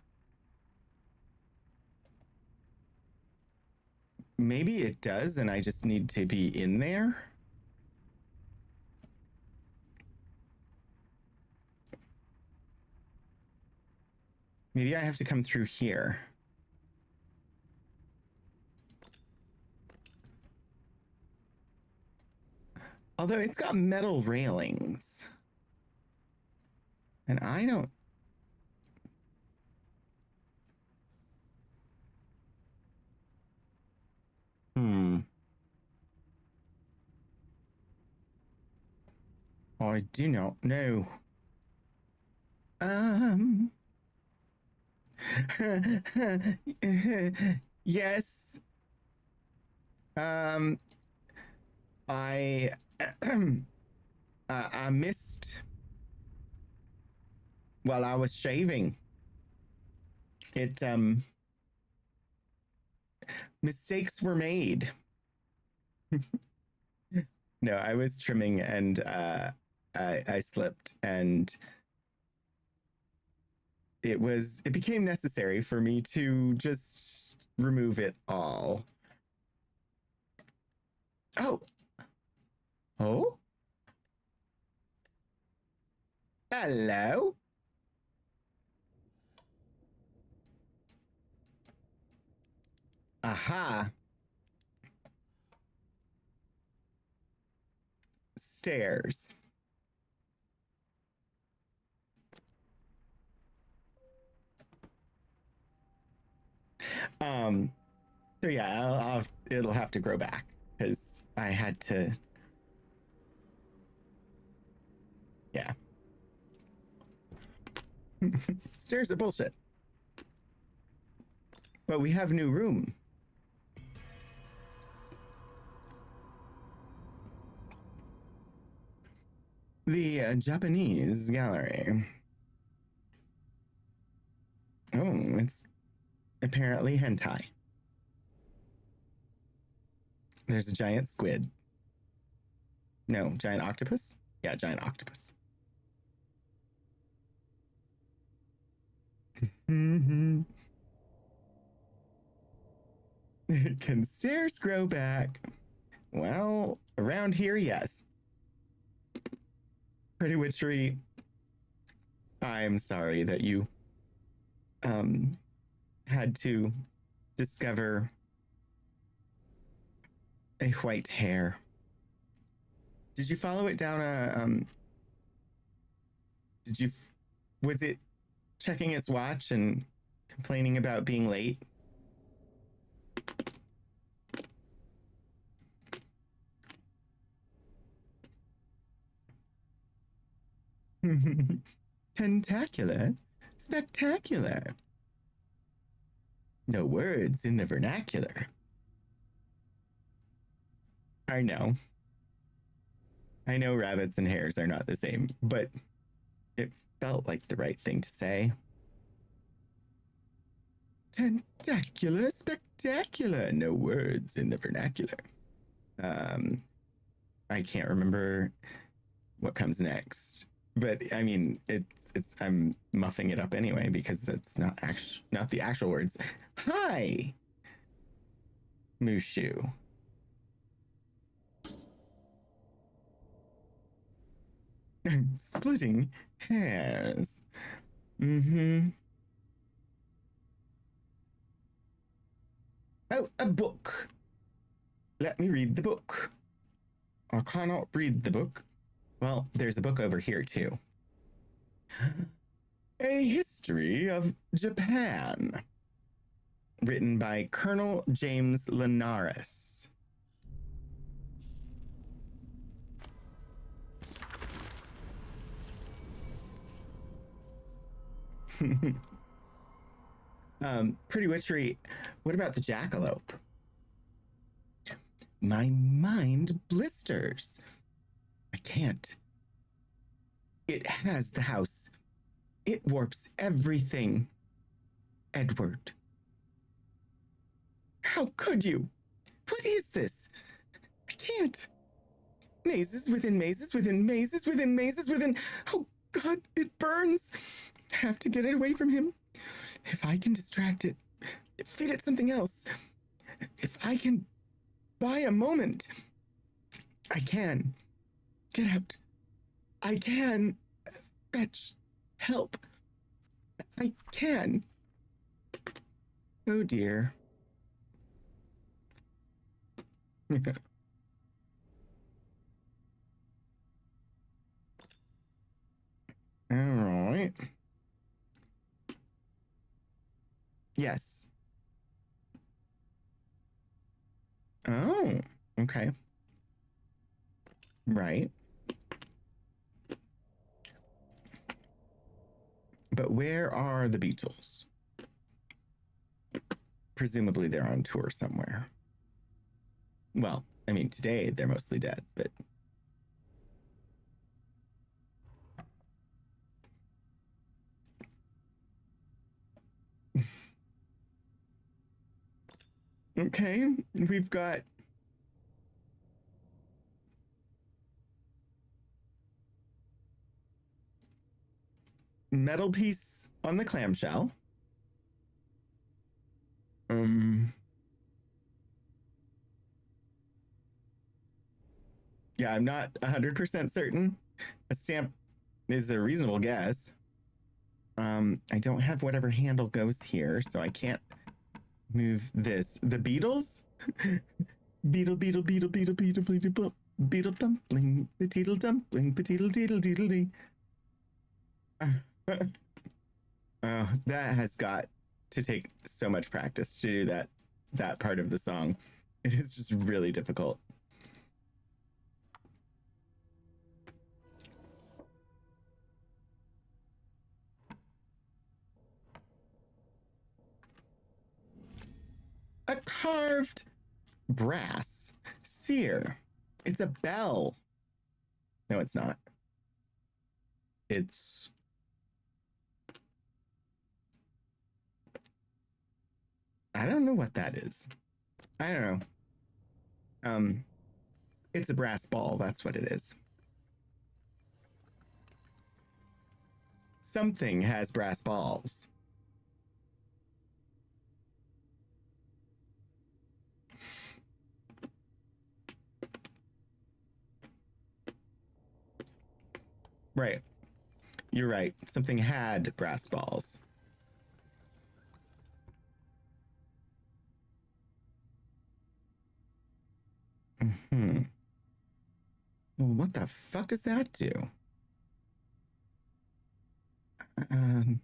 Maybe it does, and I just need to be in there. Maybe I have to come through here. Although it's got metal railings. And I don't... I do not know. Yes. I I missed while I was shaving. It mistakes were made. No, I was trimming and I slipped, and it became necessary for me to just remove it all. Oh. Oh? Hello? Aha. Stairs. So yeah, it'll have to grow back because I had to. Yeah. Stairs are bullshit. But we have new room. The Japanese gallery. Oh, it's apparently hentai. There's a giant squid. No, giant octopus? Yeah, giant octopus. Mm-hmm. Can stairs grow back? Well, around here, yes. Pretty Witchery, I'm sorry that you had to discover a white hair. Did you follow it down did you was it checking its watch and complaining about being late? Tentacular? Spectacular. No words in the vernacular. I know. I know rabbits and hares are not the same, but it felt like the right thing to say. Tentacular, spectacular. No words in the vernacular. I can't remember what comes next, but I mean, it's I'm muffing it up anyway because that's not the actual words. Hi, Mushu. Splitting hairs. Mm-hmm. Oh, a book. Let me read the book. I cannot read the book. Well, there's a book over here, too. A History of Japan. Written by Colonel James Linares. Pretty Witchery, what about the jackalope? My mind blisters. I can't. It has the house. It warps everything. Edward. How could you? What is this? I can't. Mazes within mazes within mazes within mazes within. Oh, God, it burns. I have to get it away from him. If I can distract it, feed it something else. If I can buy a moment, I can get out. I can fetch help. I can. Oh dear. All right. Yes. Oh, okay. Right. But where are the Beatles? Presumably they're on tour somewhere. Well, I mean, today they're mostly dead, but. Okay, we've got metal piece on the clamshell. Yeah, I'm not 100% certain. A stamp is a reasonable guess. I don't have whatever handle goes here, so I can't move this. The Beatles? Beetle, beetle, beetle, beetle, beetle, beetle, beetle, beetle dumpling, petite dumpling, petite deedle deedle dee. That has got to take so much practice to do that part of the song. It is just really difficult. A carved brass sphere. It's a bell. No, it's not. It's I don't know what that is. I don't know. It's a brass ball. That's what it is. Something has brass balls. Right. You're right. Something had brass balls. Hmm. Well, what the fuck does that do? Um.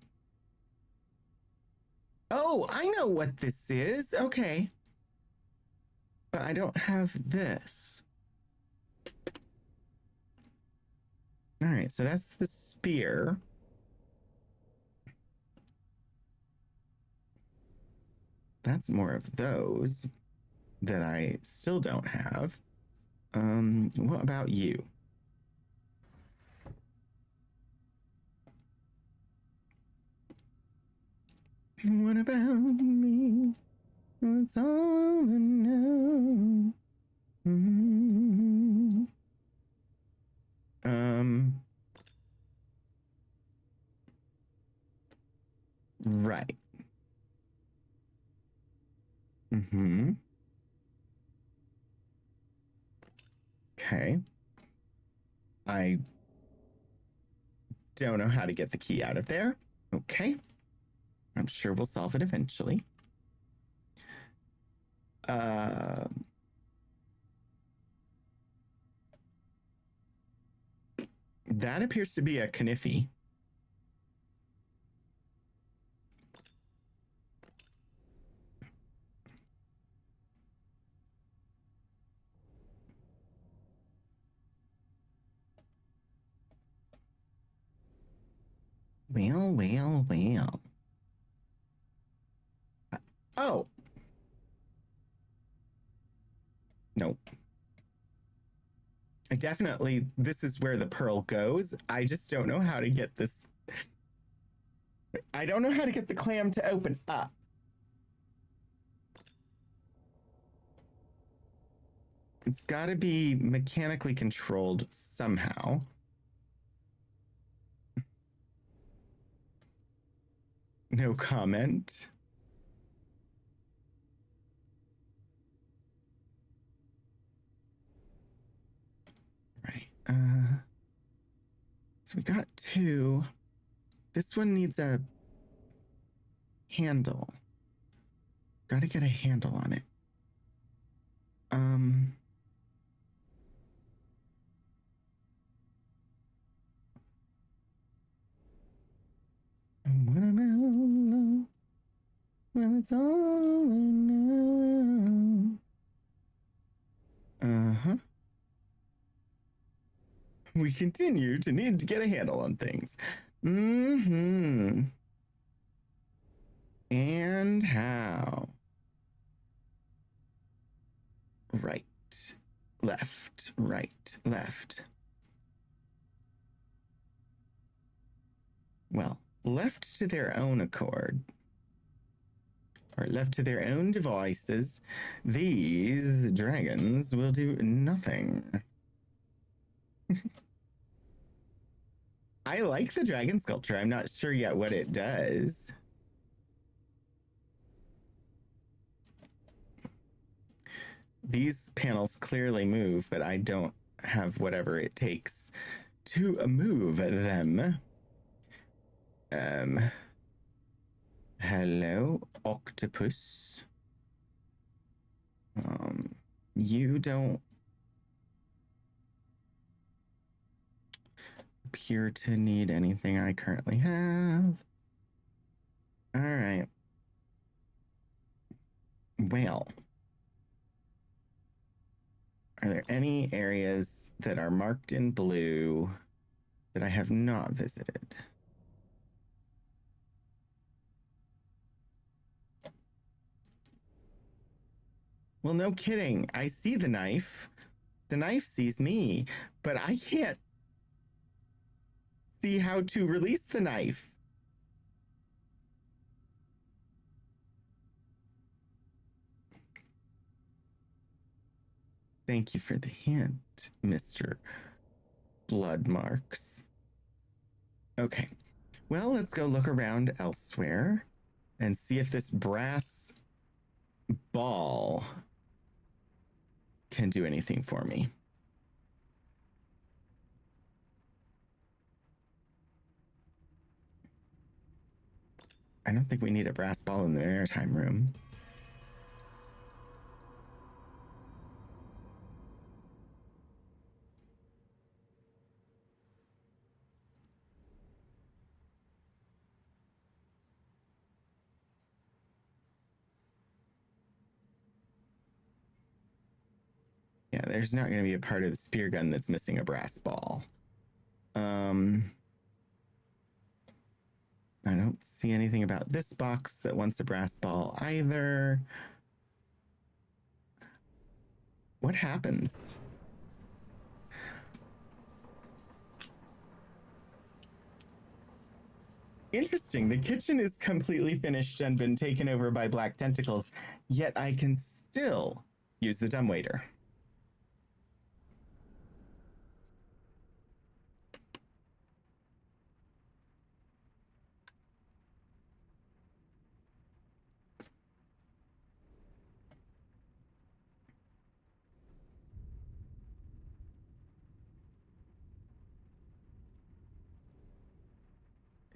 Oh, I know what this is. Okay. But I don't have this. All right, so that's the spear. That's more of those that I still don't have. What about you? What about me? It's all I know. Mm-hmm. Right. Mm-hmm. Okay. I don't know how to get the key out of there. Okay. I'm sure we'll solve it eventually. Uh, that appears to be a Kniffy. Well, well, well. Oh. Nope. I definitely, this is where the pearl goes. I just don't know how to get this. I don't know how to get the clam to open up. It's got to be mechanically controlled somehow. No comment. Right. So we got two. This one needs a handle. Got to get a handle on it. What about love? Well, it's all we know. Uh-huh. We continue to need to get a handle on things. Mm-hmm. And how? Right, left, right, left. Well, left to their own accord, or left to their own devices, these dragons will do nothing. I like the dragon sculpture. I'm not sure yet what it does. These panels clearly move, but I don't have whatever it takes to move them. Hello, octopus. You don't appear to need anything I currently have. All right. Well, are there any areas that are marked in blue that I have not visited? Well, no kidding. I see the knife. The knife sees me, but I can't see how to release the knife. Thank you for the hint, Mr. Bloodmarks. Okay. Well, let's go look around elsewhere and see if this brass ball can do anything for me. I don't think we need a brass ball in the maritime room. Yeah, there's not going to be a part of the spear gun that's missing a brass ball. I don't see anything about this box that wants a brass ball either. What happens? Interesting. The kitchen is completely finished and been taken over by black tentacles, yet I can still use the dumbwaiter.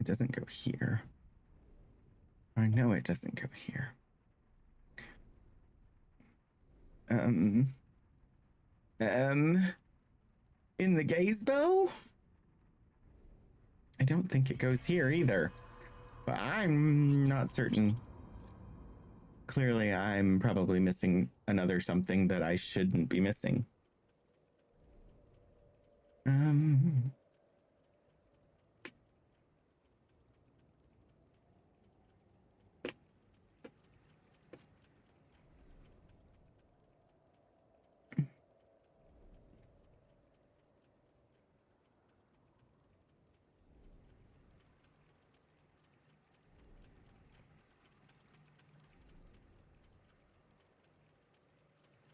It doesn't go here. I know it doesn't go here. In the gaze bow? I don't think it goes here either, but I'm not certain. Clearly, I'm probably missing another something that I shouldn't be missing.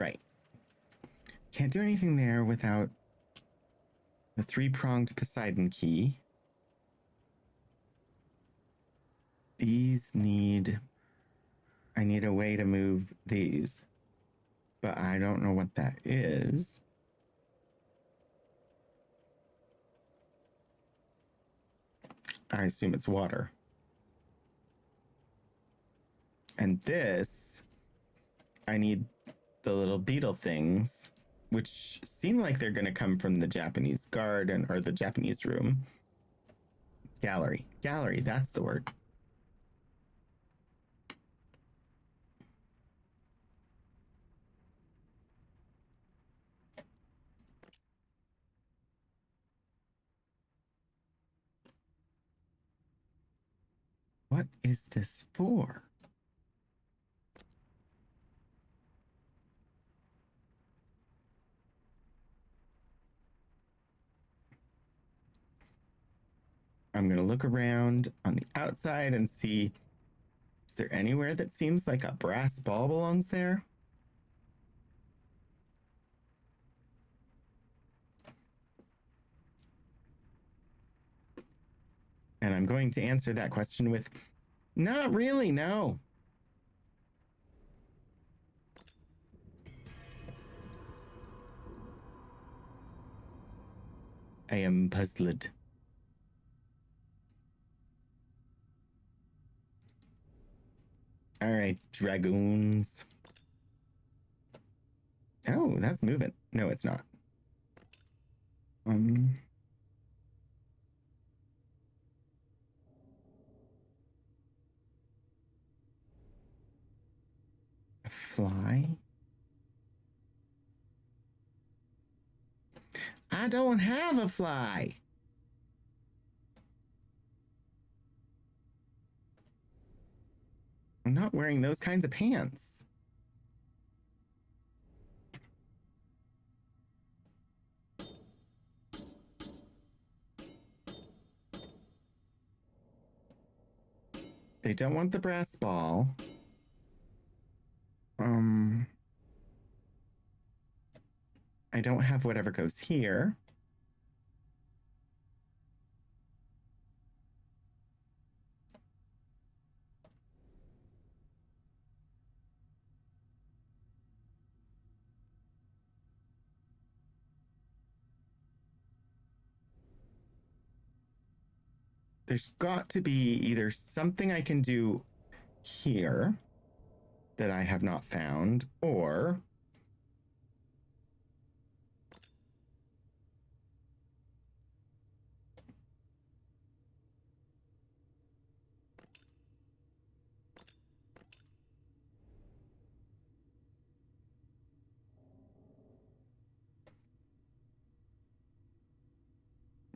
Right. Can't do anything there without the three-pronged Poseidon key. These need... I need a way to move these, but I don't know what that is. I assume it's water. And this, I need the little beetle things, which seem like they're going to come from the Japanese garden or the Japanese room. Gallery. Gallery, that's the word. What is this for? I'm going to look around on the outside and see, is there anywhere that seems like a brass ball belongs there? And I'm going to answer that question with, not really, no. I am puzzled. All right, dragoons. Oh, that's moving. No, it's not. A fly? I don't have a fly. I'm not wearing those kinds of pants. They don't want the brass ball. I don't have whatever goes here. there's got to be either something I can do here that I have not found, or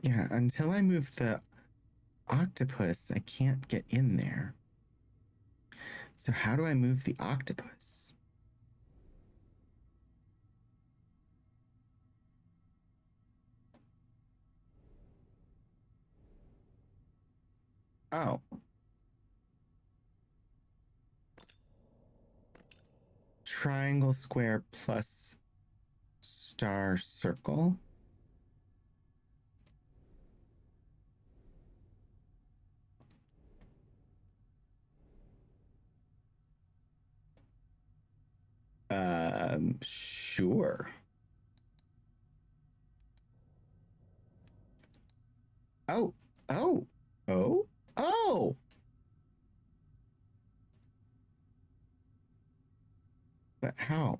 yeah, until I move the octopus, I can't get in there. So how do I move the octopus? Oh. Triangle, square, plus star, circle. Sure. Oh, oh, oh, oh. But how?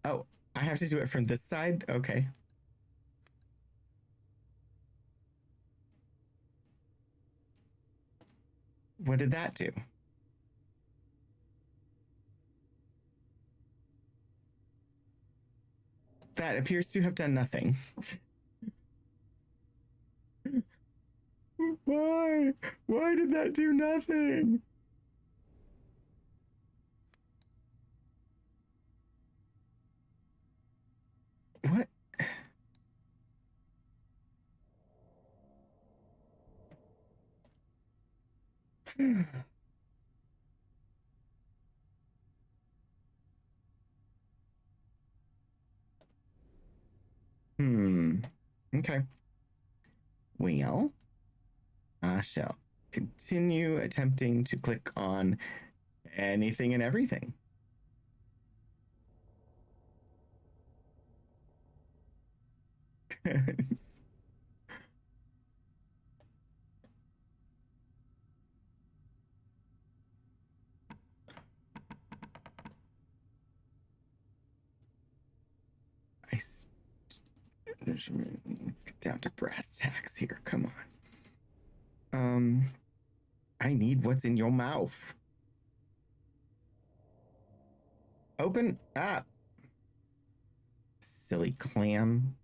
Oh, I have to do it from this side? Okay. What did that do? That appears to have done nothing. Why? Why did that do nothing? What? Hmm. Okay. Well, I shall continue attempting to click on anything and everything. I let's get down to brass tacks here. Come on. I need what's in your mouth. Open up. Silly clam.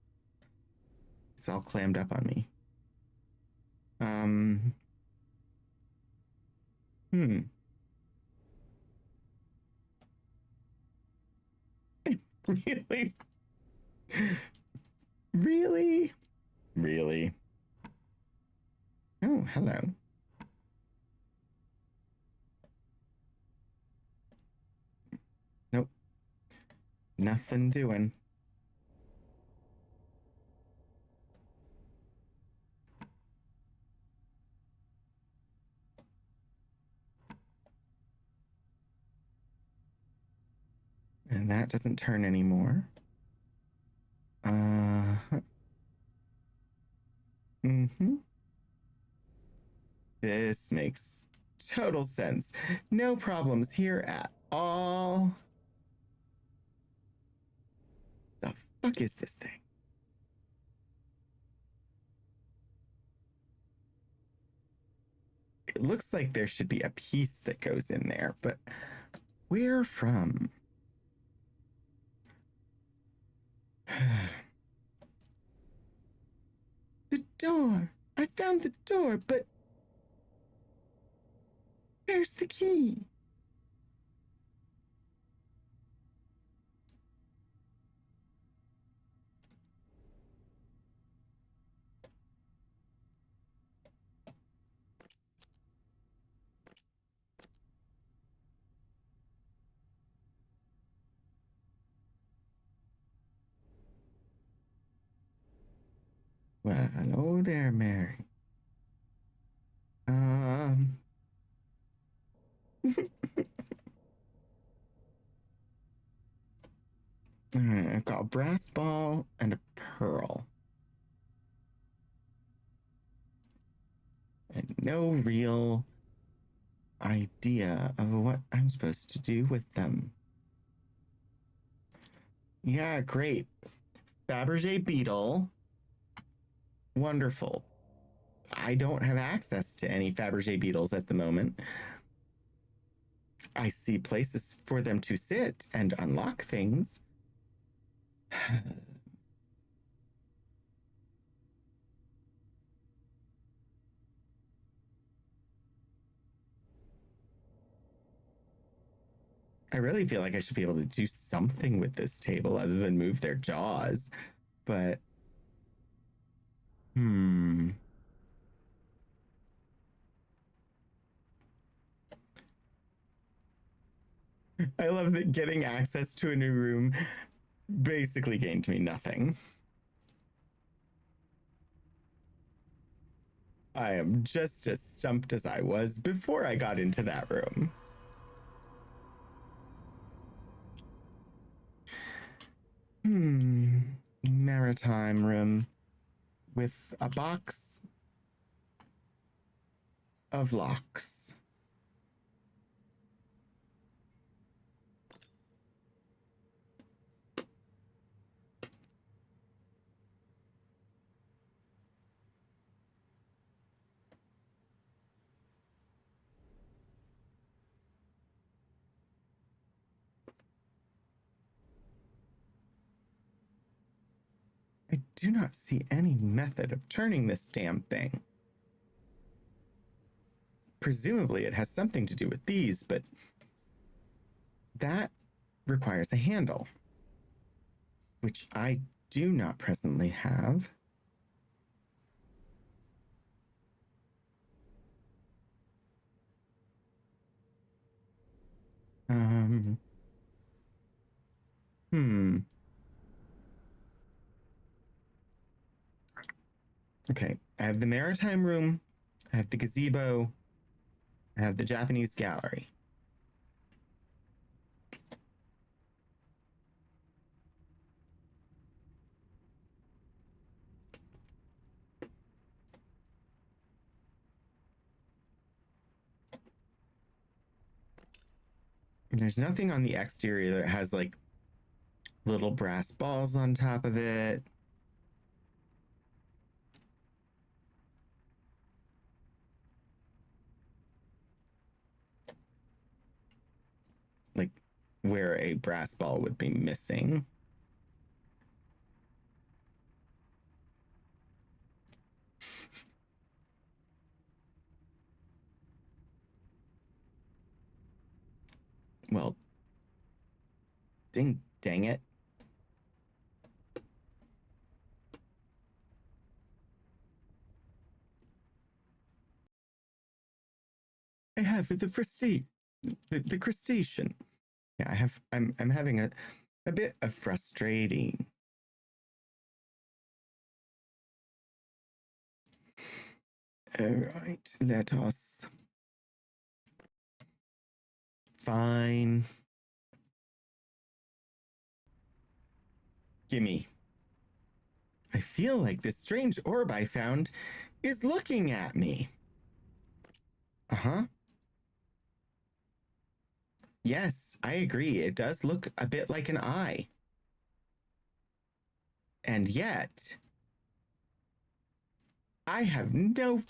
It's all clammed up on me. Um. Hmm. Really? Really? Really? Oh, hello. Nope. Nothing doing. And that doesn't turn anymore. Mm-hmm. This makes total sense. No problems here at all. The fuck is this thing? It looks like there should be a piece that goes in there, but where from? The door. I found the door, but where's the key? Well, hello there, Mary. Um, I've got a brass ball and a pearl. no real idea of what I'm supposed to do with them. Yeah, great. Fabergé beetle. Wonderful. I don't have access to any Fabergé beetles at the moment. I see places for them to sit and unlock things. I really feel like I should be able to do something with this table other than move their jaws. But, I love that getting access to a new room basically gained me nothing. I am just as stumped as I was before I got into that room. Maritime room with a box of locks. I do not see any method of turning this damn thing. Presumably it has something to do with these, but that requires a handle, which I do not presently have. Um, hmm. Okay, I have the maritime room, I have the gazebo, I have the Japanese gallery. And there's nothing on the exterior that has like little brass balls on top of it. Like where a brass ball would be missing. Well, dang it. I have the the crustacean. Yeah, I'm having a bit of frustrating. All right, let us. Fine. Gimme. I feel like this strange orb I found is looking at me. Uh-huh. Yes, I agree. It does look a bit like an eye. And yet, I have no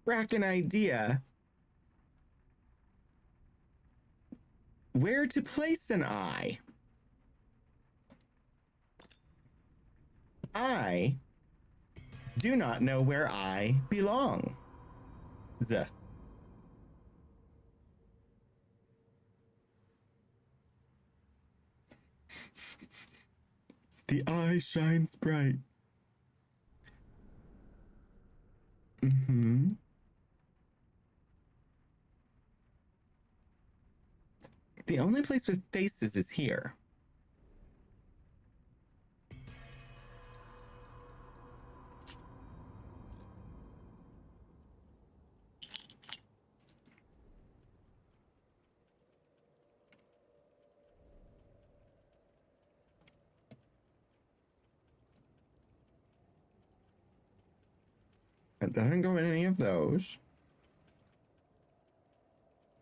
frackin' idea where to place an eye. I do not know where I belong. The eye shines bright. Mm-hmm. The only place with faces is here. It doesn't go in any of those.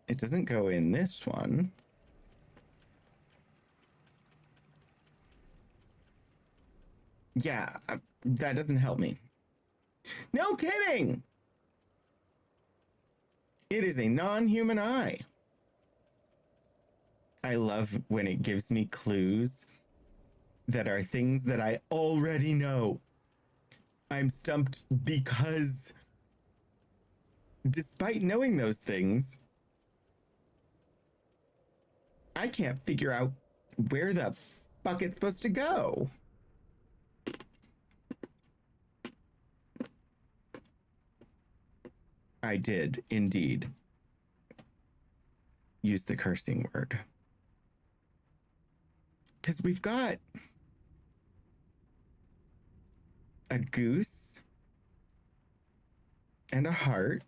It doesn't go in this one. Yeah, that doesn't help me. No kidding! It is a non-human eye. I love when it gives me clues that are things that I already know. I'm stumped because despite knowing those things, I can't figure out where the fuck it's supposed to go. I did indeed use the cursing word. Because we've got a goose and a heart.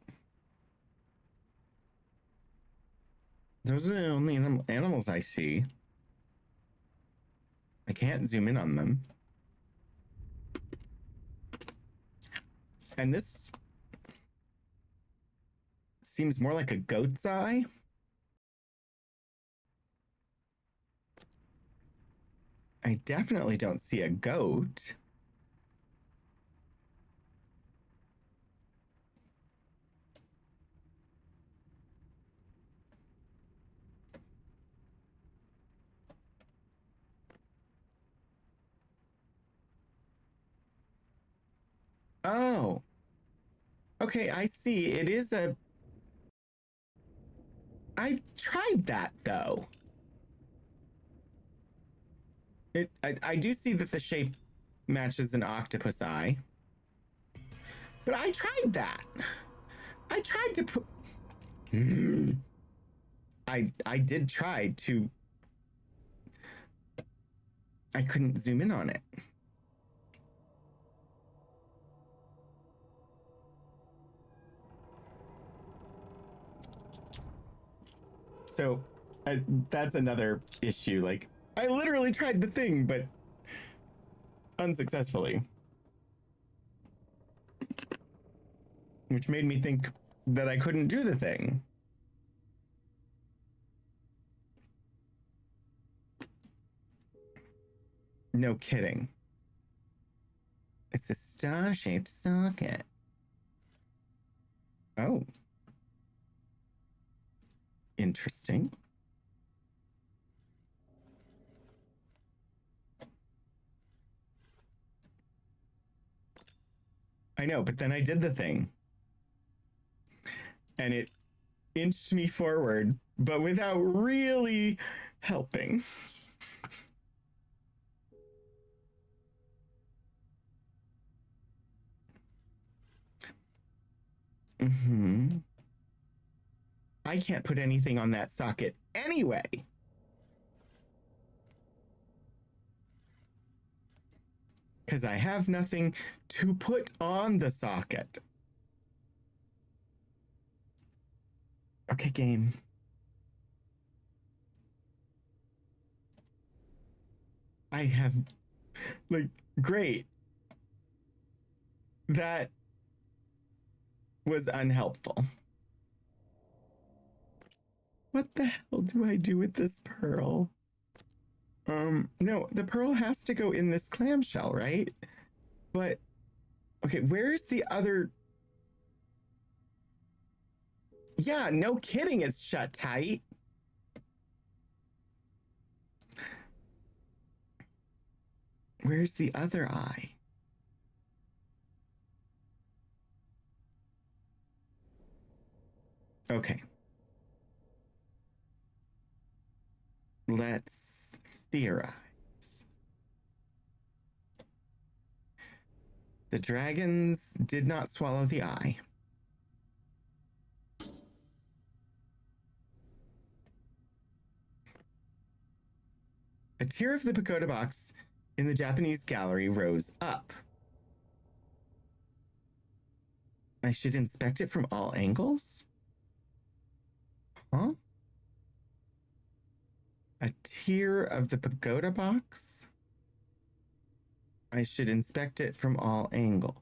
Those are the only animals I see. I can't zoom in on them. And this seems more like a goat's eye. I definitely don't see a goat. Oh. Okay, I see. It is a... I tried that, though. I do see that the shape matches an octopus eye. But I tried that. I tried to put... I did try to... I couldn't zoom in on it. So that's another issue. Like, I literally tried the thing, but unsuccessfully. Which made me think that I couldn't do the thing. No kidding. It's a star-shaped socket. Oh. Interesting. I know, but then I did the thing. And it inched me forward, but without really helping. Mm-hmm. I can't put anything on that socket anyway. Because I have nothing to put on the socket. Okay, game. I have, like, great. That was unhelpful. What the hell do I do with this pearl? No, the pearl has to go in this clamshell, right? But, okay, where's the other? Yeah, no kidding, it's shut tight. Where's the other eye? Okay. Let's theorize. The dragons did not swallow the eye. A tier of the pagoda box in the Japanese gallery rose up. I should inspect it from all angles? Huh? A tier of the pagoda box? I should inspect it from all angles.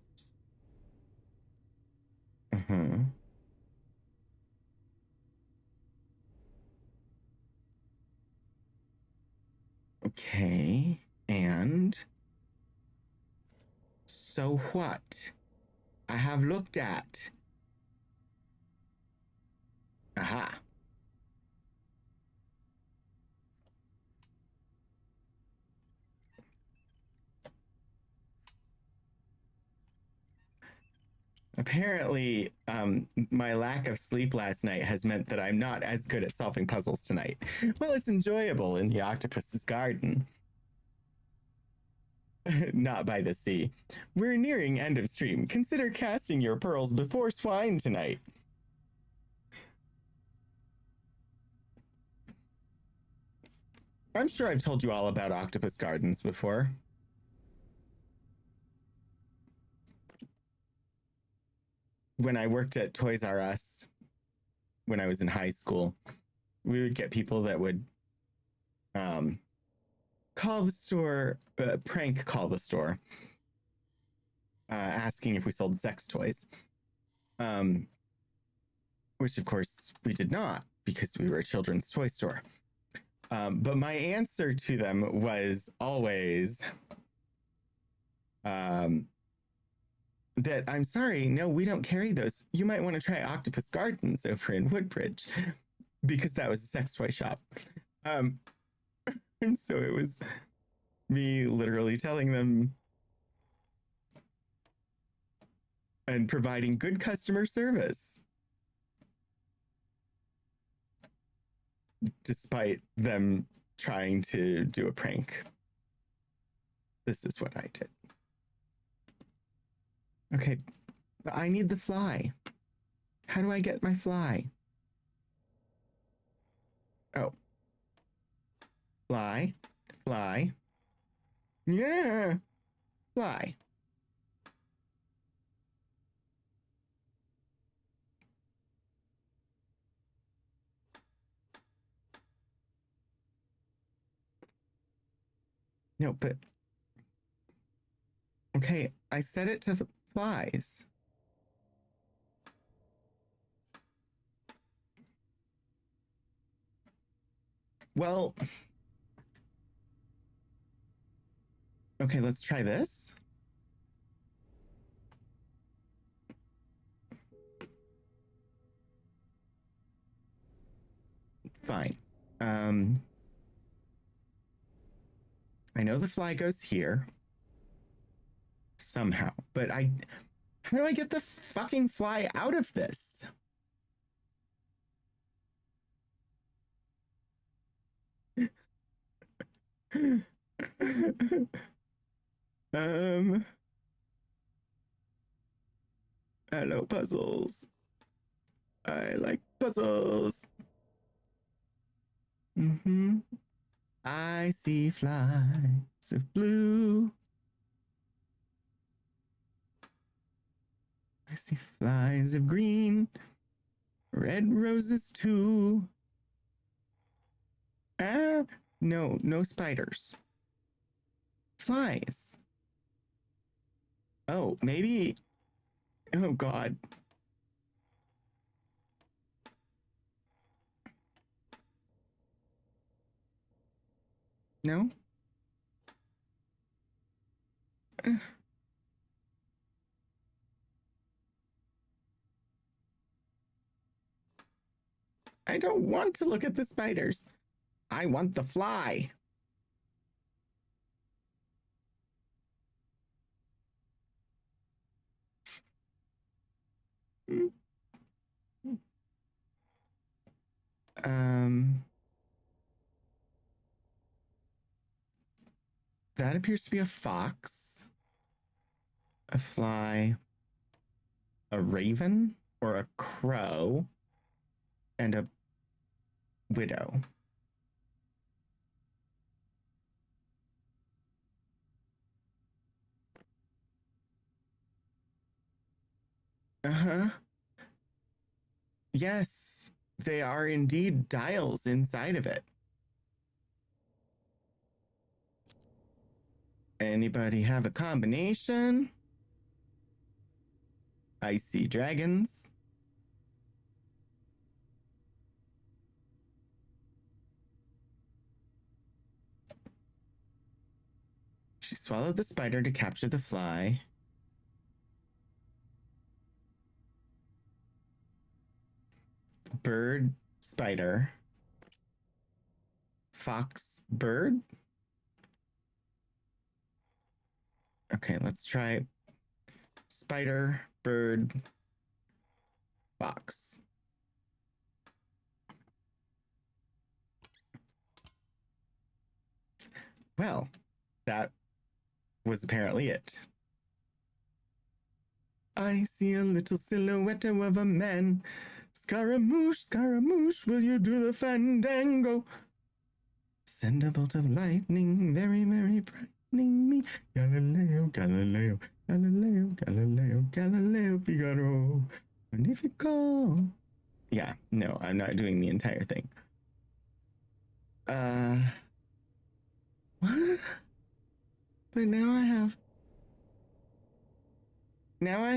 Okay. And so what? I have looked at. Aha. Apparently, my lack of sleep last night has meant that I'm not as good at solving puzzles tonight. Well, it's enjoyable in the octopus's garden. Not by the sea. We're nearing end of stream. Consider casting your pearls before swine tonight. I'm sure I've told you all about octopus gardens before. When I worked at Toys R Us when I was in high school, we would get people that would call the store, prank call the store, asking if we sold sex toys. Which of course we did not because we were a children's toy store. But my answer to them was always that I'm sorry, no, we don't carry those. You might want to try Octopus Gardens over in Woodbridge because that was a sex toy shop. And so it was me literally telling them and providing good customer service despite them trying to do a prank. This is what I did. Okay, but I need the fly. How do I get my fly? Oh. Fly. Fly. Yeah. Fly. No, but... Okay, I set it to flies. Well... Okay, let's try this. Fine. I know the fly goes here. Somehow. But how do I get the fucking fly out of this? Hello, puzzles. I like puzzles. I see flies of blue. I see flies of green. Red roses too. Ah, no spiders. Flies. Oh, maybe. Oh, God. No? I don't want to look at the spiders. I want the fly. That appears to be a fox, a fly, a raven, or a crow, and a widow. Uh-huh. Yes, they are indeed dials inside of it. Anybody have a combination? I see dragons. Swallow the spider to capture the fly. Bird, spider. Fox, bird. Okay, let's try spider, bird, fox. Well, that was apparently it. I see a little silhouette of a man. Scaramouche, Scaramouche, will you do the fandango? Send a bolt of lightning, very, very frightening me. Galileo, Galileo, Galileo, Galileo, Galileo, Figaro. Magnifico. Yeah, no, I'm not doing the entire thing. What? But now I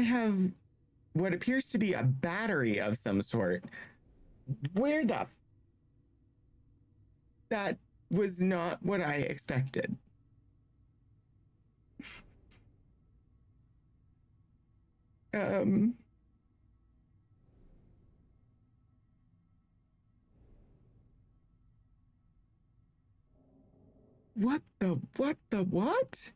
have what appears to be a battery of some sort. Where the that was not what I expected. What the what?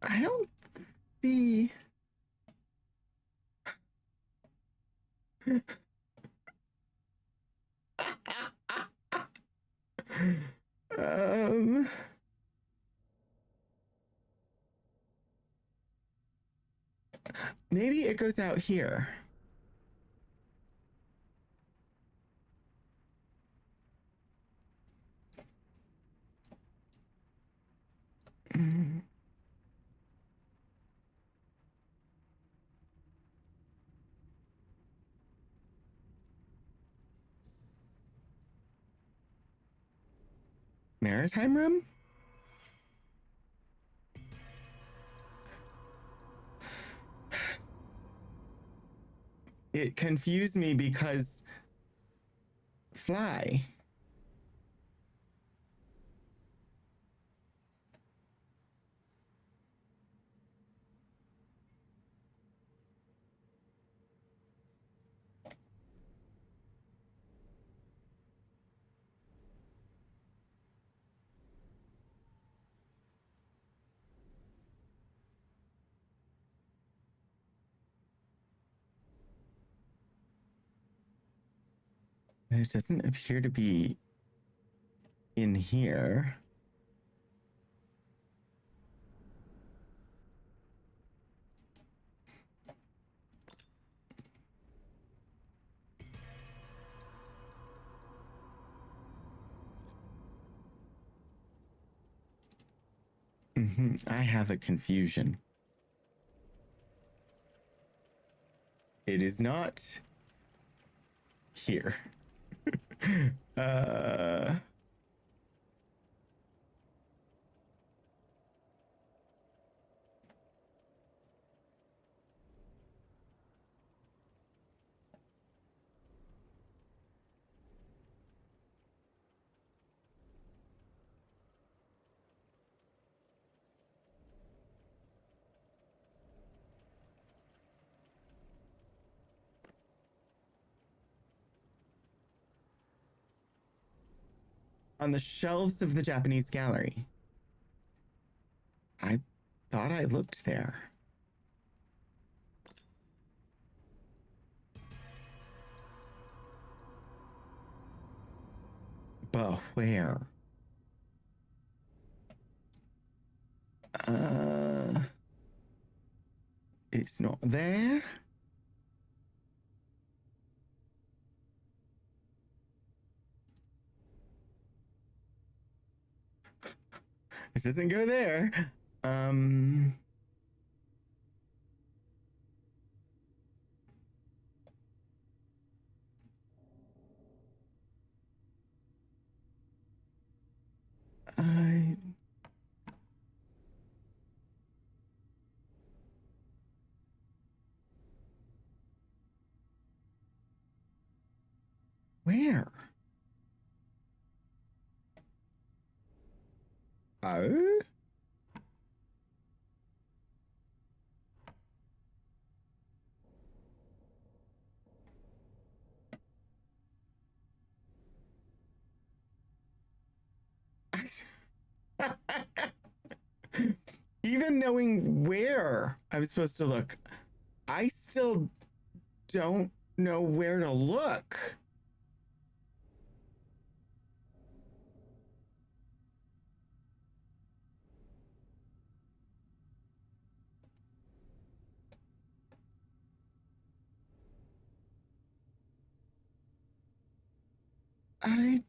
I don't see. um Maybe it goes out here. Maritime room? It confused me because fly. It doesn't appear to be in here. I have a confusion. It is not here. uh on the shelves of the Japanese gallery. I thought I looked there. But where? It's not there. It doesn't go there. I Where? Oh? Even knowing where I'm supposed to look, I still don't know where to look. I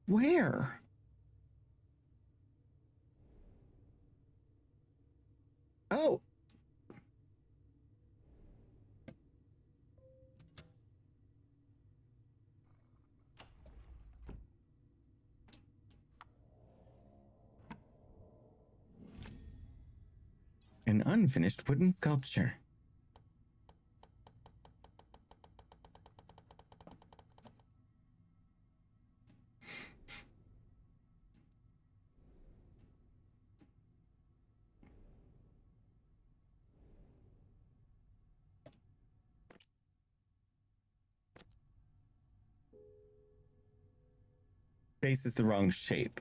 where? Oh. An unfinished wooden sculpture. Base is the wrong shape.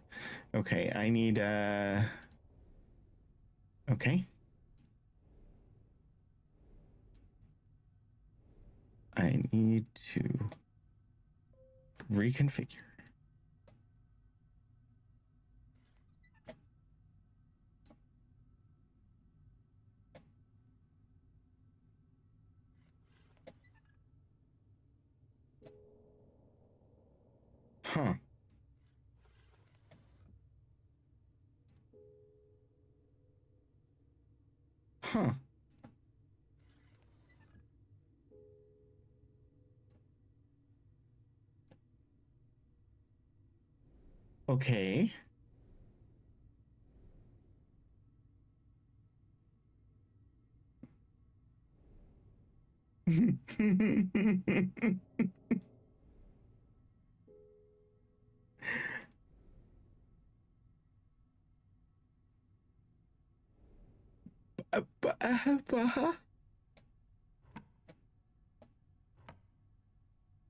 Okay, I need okay. I need to reconfigure. Huh. Huh. Okay.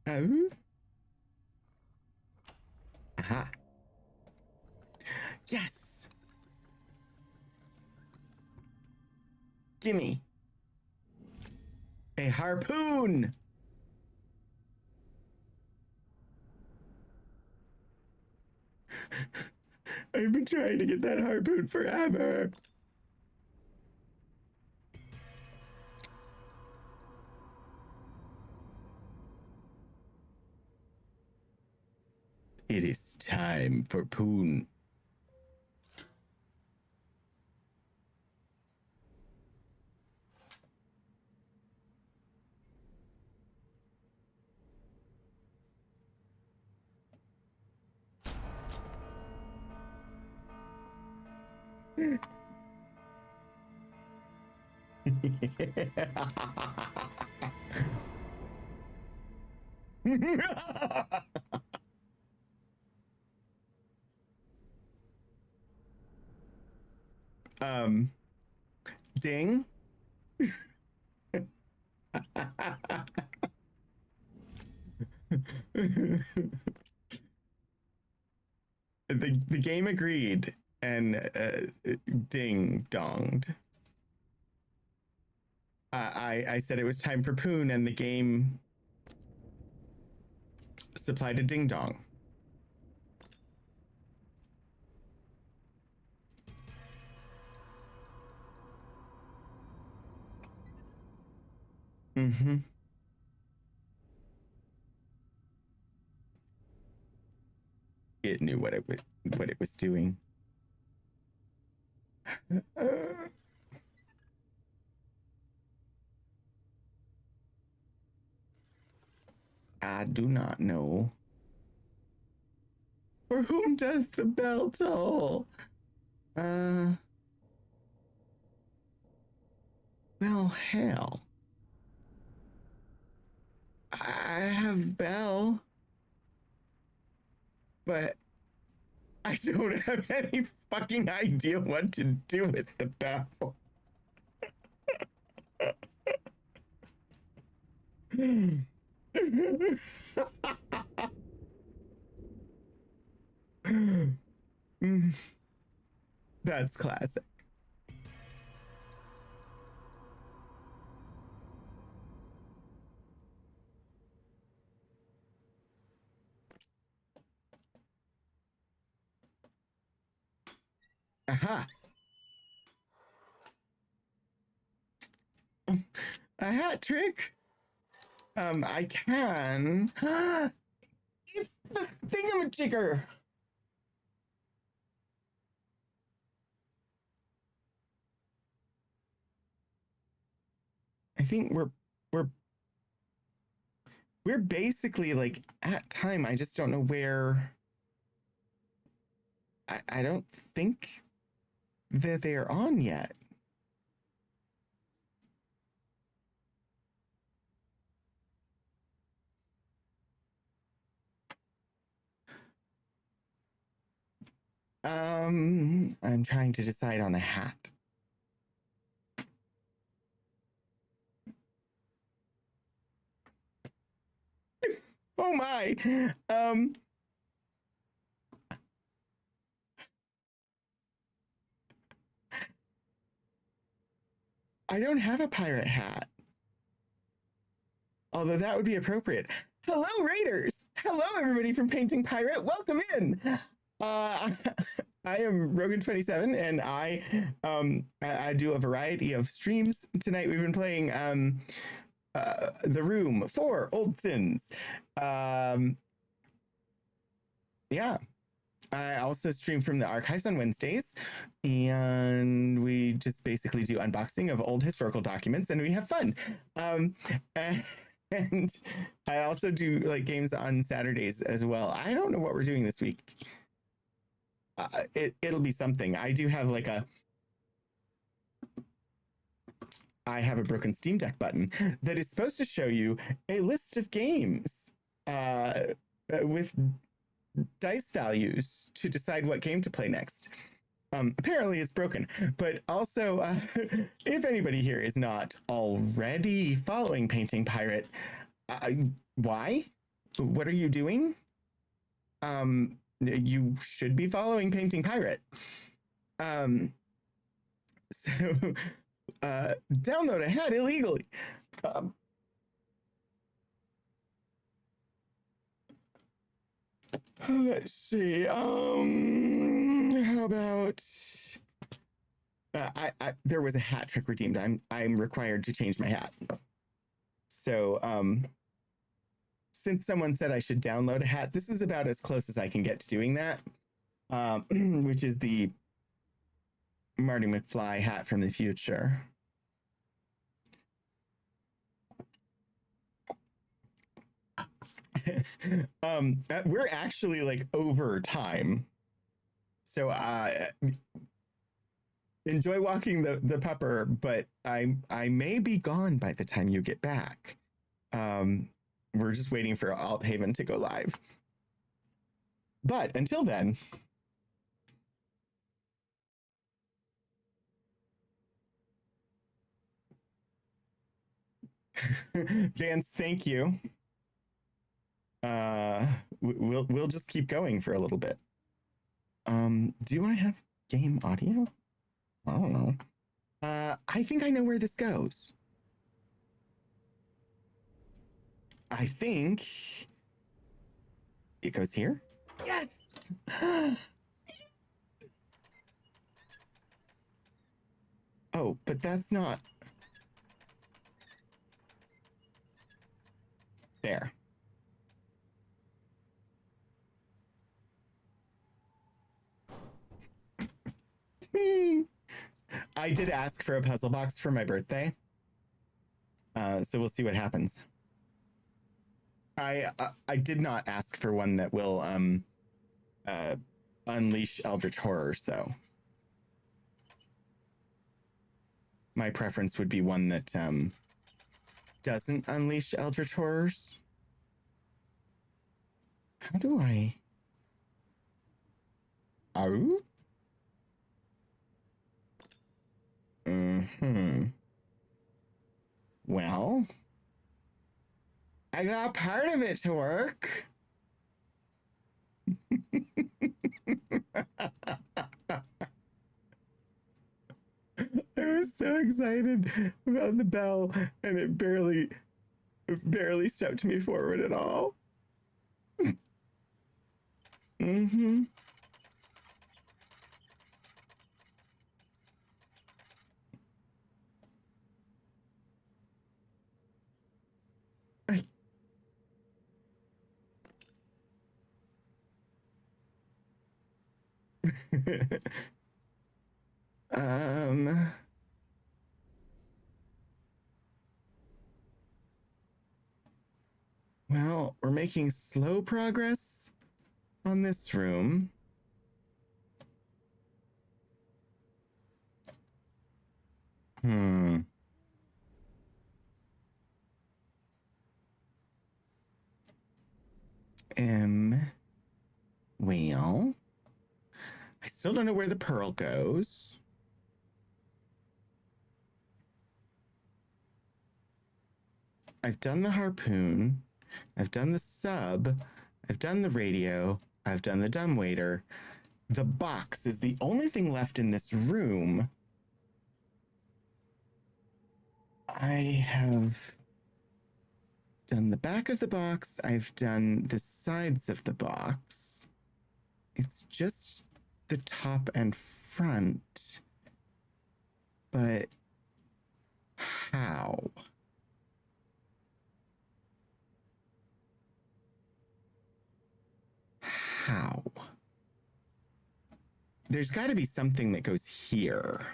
Oh. Aha. Yes. Gimme. A harpoon. I've been trying to get that harpoon forever. It is time for Poon. um, ding. The game agreed and ding donged. I said it was time for Poon, and the game supplied a ding dong. Mm-hmm. It knew what it was doing. I do not know. For whom does the bell toll? Well, hell. I have bell. but I don't have any fucking idea what to do with the bell. That's classic. Aha. A hat trick. I can. It's the thingamajigger. I think we're basically like at time. I just don't know where. I don't think that they are on yet. I'm trying to decide on a hat. Oh my. I don't have a pirate hat. Although that would be appropriate. Hello, Raiders! Hello, everybody from Painting Pirate. Welcome in. I am Rogan27, and I do a variety of streams. Tonight we've been playing The Room for Old Sins. Yeah. I also stream from the archives on Wednesdays, and we just basically do unboxing of old historical documents, and we have fun. And I also do like games on Saturdays as well. I don't know what we're doing this week. It'll be something. I do have like I have a broken Steam Deck button that is supposed to show you a list of games with dice values to decide what game to play next. Apparently it's broken, but also if anybody here is not already following Painting Pirate, why? What are you doing? You should be following Painting Pirate. So download a hat illegally. Let's see. How about there was a hat trick redeemed. I'm required to change my hat. So since someone said I should download a hat, this is about as close as I can get to doing that. Which is the Marty McFly hat from the future. We're actually like over time, so enjoy walking the pupper, but I may be gone by the time you get back. We're just waiting for Althaven to go live, but until then. Vance, thank you. We'll just keep going for a little bit. Do I have game audio? I don't know. I think I know where this goes. I think it goes here. Yes. Oh, but that's not there. I did ask for a puzzle box for my birthday. So we'll see what happens. I did not ask for one that will unleash eldritch horrors, though. My preference would be one that doesn't unleash eldritch horrors. How do I Oh? Mm-hmm. Well, I got part of it to work. I was so excited about the bell, and it barely stepped me forward at all. Mm-hmm. um. Well, we're making slow progress on this room. Hmm. Well, I still don't know where the pearl goes. I've done the harpoon. I've done the sub. I've done the radio. I've done the dumbwaiter. The box is the only thing left in this room. I have done the back of the box. I've done the sides of the box. It's just the top and front. But how? How? There's got to be something that goes here.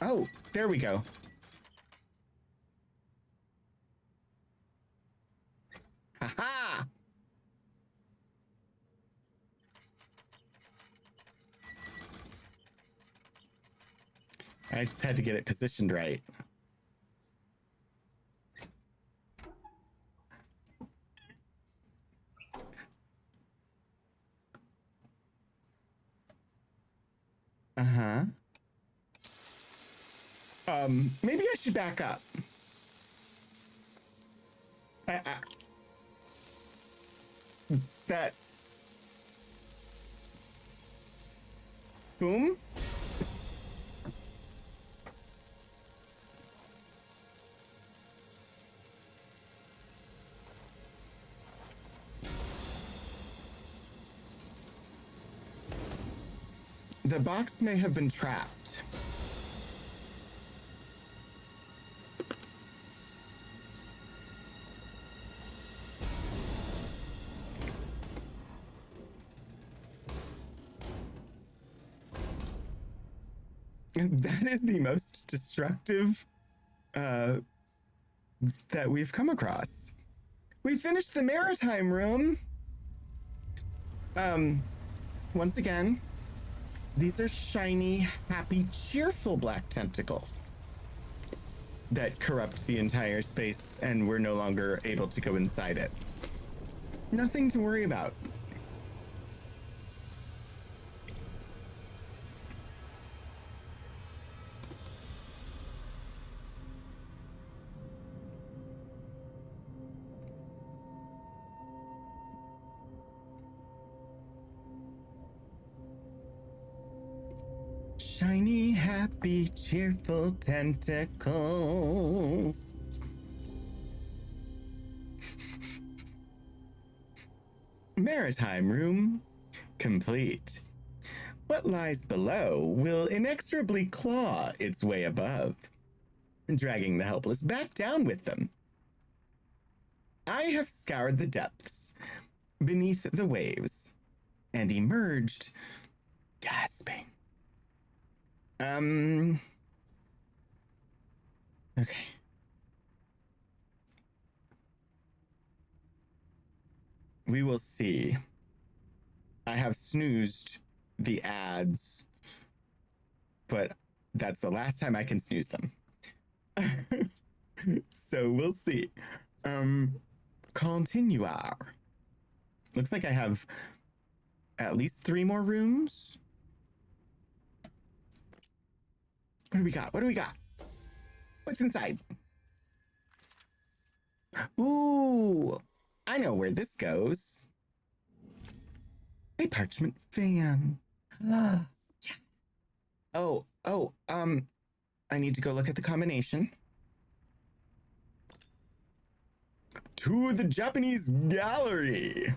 Oh, there we go. Ha-ha! I just had to get it positioned right. Uh-huh. Maybe I should back up. That... Boom? The box may have been trapped. That is the most destructive that we've come across. We finished the maritime room. Once again, these are shiny, happy, cheerful black tentacles that corrupt the entire space, and we're no longer able to go inside it. Nothing to worry about. Shiny, happy, cheerful tentacles. Maritime room complete. What lies below will inexorably claw its way above, dragging the helpless back down with them. I have scoured the depths beneath the waves and emerged gasping. Okay. We will see. I have snoozed the ads, but that's the last time I can snooze them. So we'll see. Continuar. Looks like I have at least 3 more rooms. What do we got? What do we got? What's inside? Ooh, I know where this goes. A parchment fan. Yeah. Oh, I need to go look at the combination. To the Japanese gallery.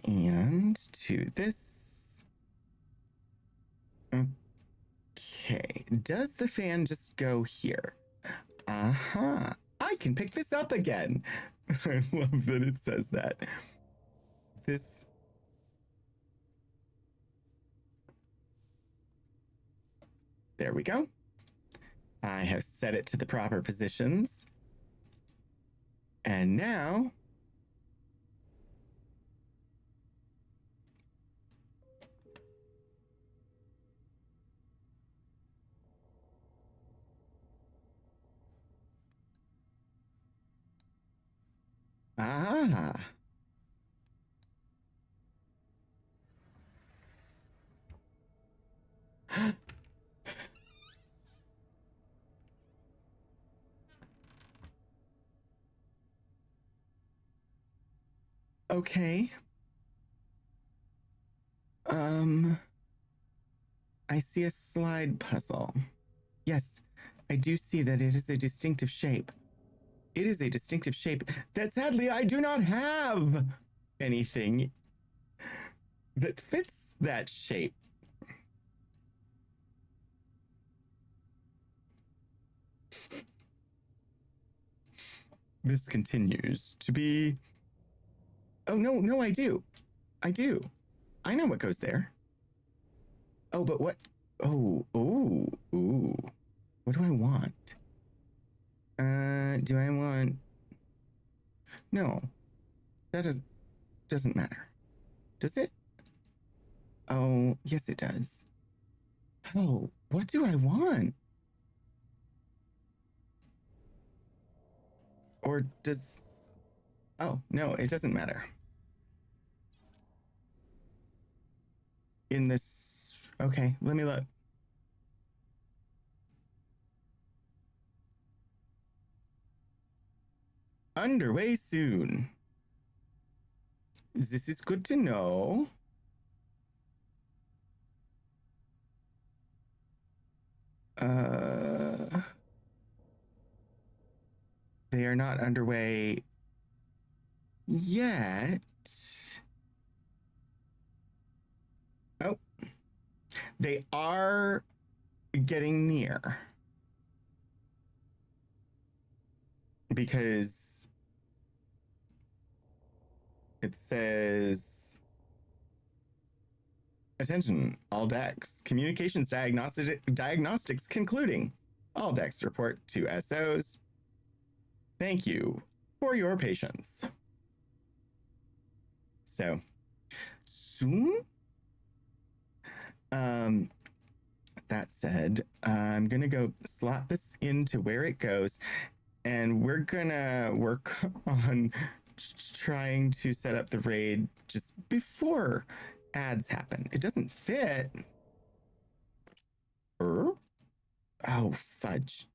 And to this. Okay, does the fan just go here? Uh-huh. I can pick this up again. I love that it says that. This. There we go. I have set it to the proper positions. And now. Ah. Okay. I see a slide puzzle. Yes, I do see that it is a distinctive shape. It is a distinctive shape that sadly I do not have anything that fits that shape. This continues to be. Oh, no, I do. I do. I know what goes there. Oh, but what? Oh. What do I want? Do I want. No. That doesn't matter. Does it? Oh, yes, it does. Oh, what do I want? Or does. Oh, no, it doesn't matter. In this. Okay, let me look. Underway soon. This is good to know. They are not underway yet. Oh, they are getting near. Because it says, attention, all decks. Communications diagnostics concluding. All decks report to SOs. Thank you for your patience. So, soon? That said, I'm gonna go slot this into where it goes, and we're gonna work on trying to set up the raid just before ads happen. It doesn't fit. Oh, fudge.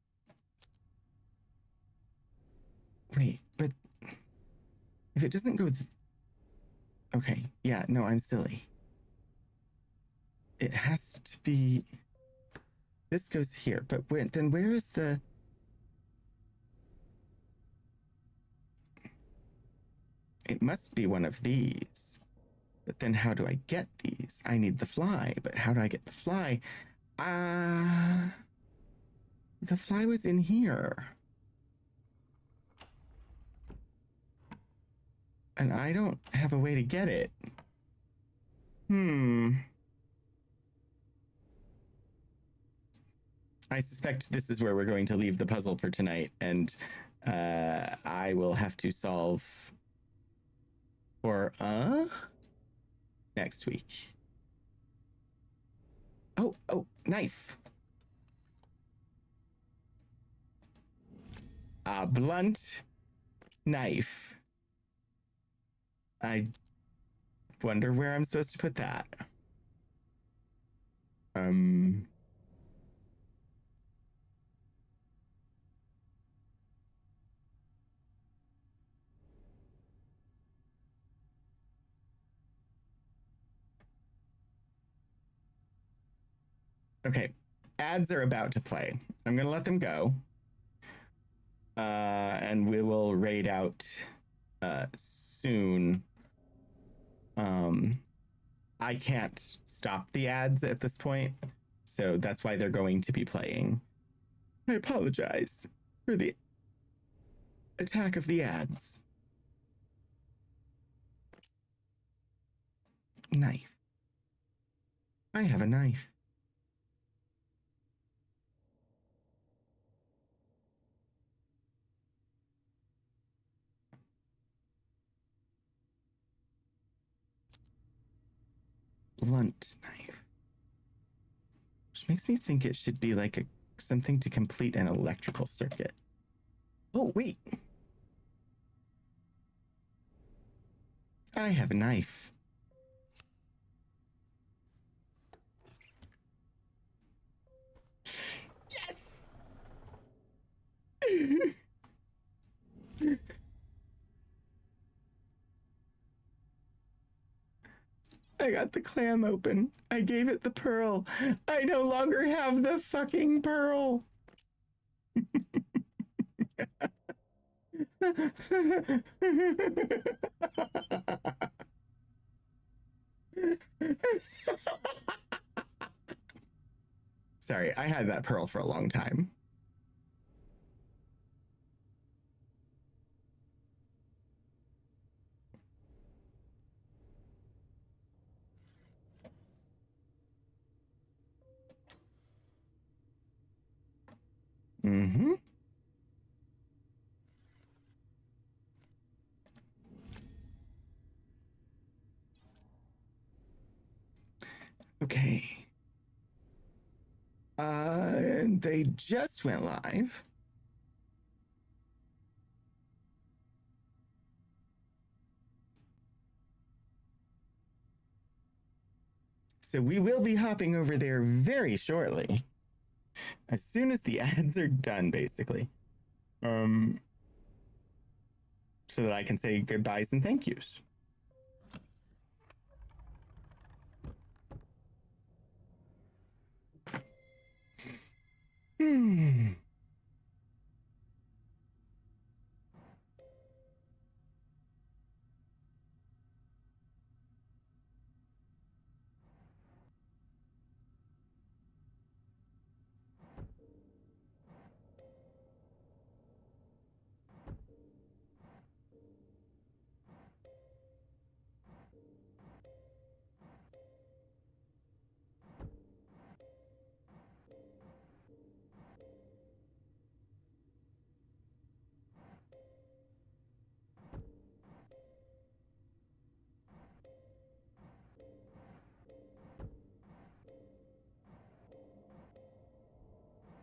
Wait, but if it doesn't go... Okay, yeah, no, I'm silly. It has to be... This goes here, but then where is the... It must be one of these. But then how do I get these? I need the fly, but how do I get the fly? The fly was in here. And I don't have a way to get it. I suspect this is where we're going to leave the puzzle for tonight and I will have to solve for next week. Oh, knife. A blunt knife. I wonder where I'm supposed to put that. Okay, ads are about to play. I'm gonna let them go, and we will raid out soon. I can't stop the ads at this point, so that's why they're going to be playing. I apologize for the attack of the ads. Knife. I have a knife. Blunt knife. Which makes me think it should be like something to complete an electrical circuit. Oh, wait. I have a knife. Yes! I got the clam open. I gave it the pearl. I no longer have the fucking pearl. Sorry, I had that pearl for a long time. Mm-hmm. Okay. They just went live. So we will be hopping over there very shortly. As soon as the ads are done, basically. So that I can say goodbyes and thank yous. Hmm.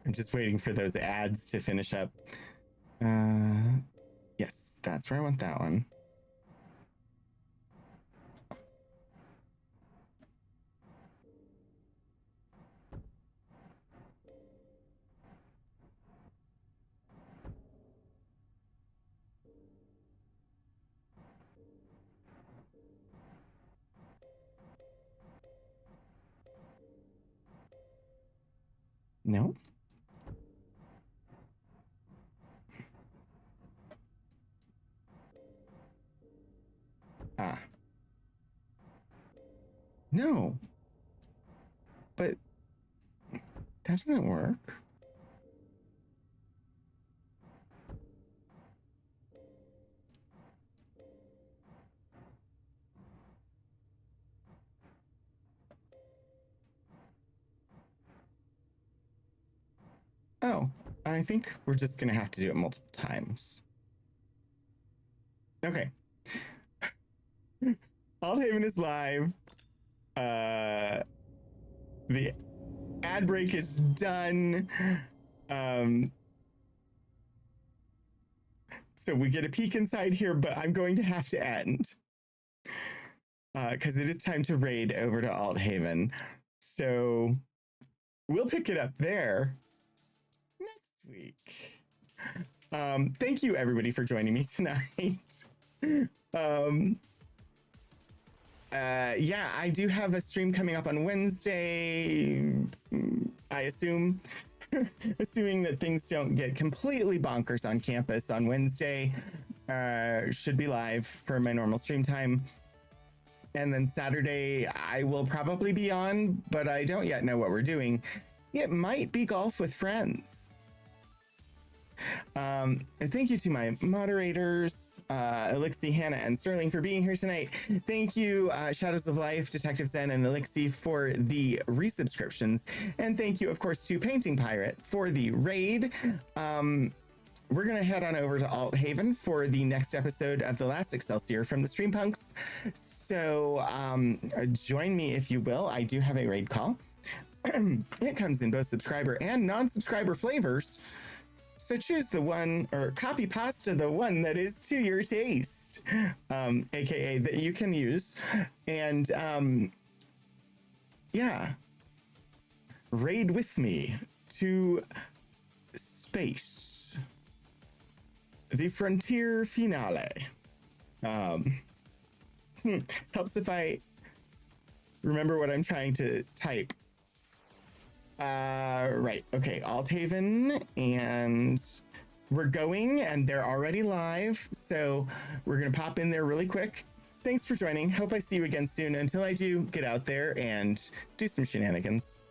I'm just waiting for those ads to finish up. Yes, that's where I want that one. No. Ah. No. But that doesn't work. Oh, I think we're just gonna have to do it multiple times. Okay. Aldhaven is live. The ad break is done. So we get a peek inside here, but I'm going to have to end because it is time to raid over to Aldhaven. So we'll pick it up there next week. Thank you everybody for joining me tonight. Yeah, I do have a stream coming up on Wednesday. I assume, assuming that things don't get completely bonkers on campus on Wednesday, should be live for my normal stream time. And then Saturday, I will probably be on, but I don't yet know what we're doing. It might be golf with friends. And thank you to my moderators, Elixir, Hannah, and Sterling for being here tonight. Thank you, Shadows of Life, Detective Zen, and Elixir for the resubscriptions. And thank you, of course, to Painting Pirate for the raid. We're going to head on over to Aldhaven for the next episode of The Last Excelsior from the Stream Punks. So join me if you will. I do have a raid call. It comes in both subscriber and non-subscriber flavors. So choose the one, or copy pasta the one that is to your taste, aka that you can use. And yeah, raid with me to space. The Frontier Finale. Helps if I remember what I'm trying to type. Right. Okay. Aldhaven, and we're going, and they're already live. So we're going to pop in there really quick. Thanks for joining. Hope I see you again soon. Until I do, get out there and do some shenanigans.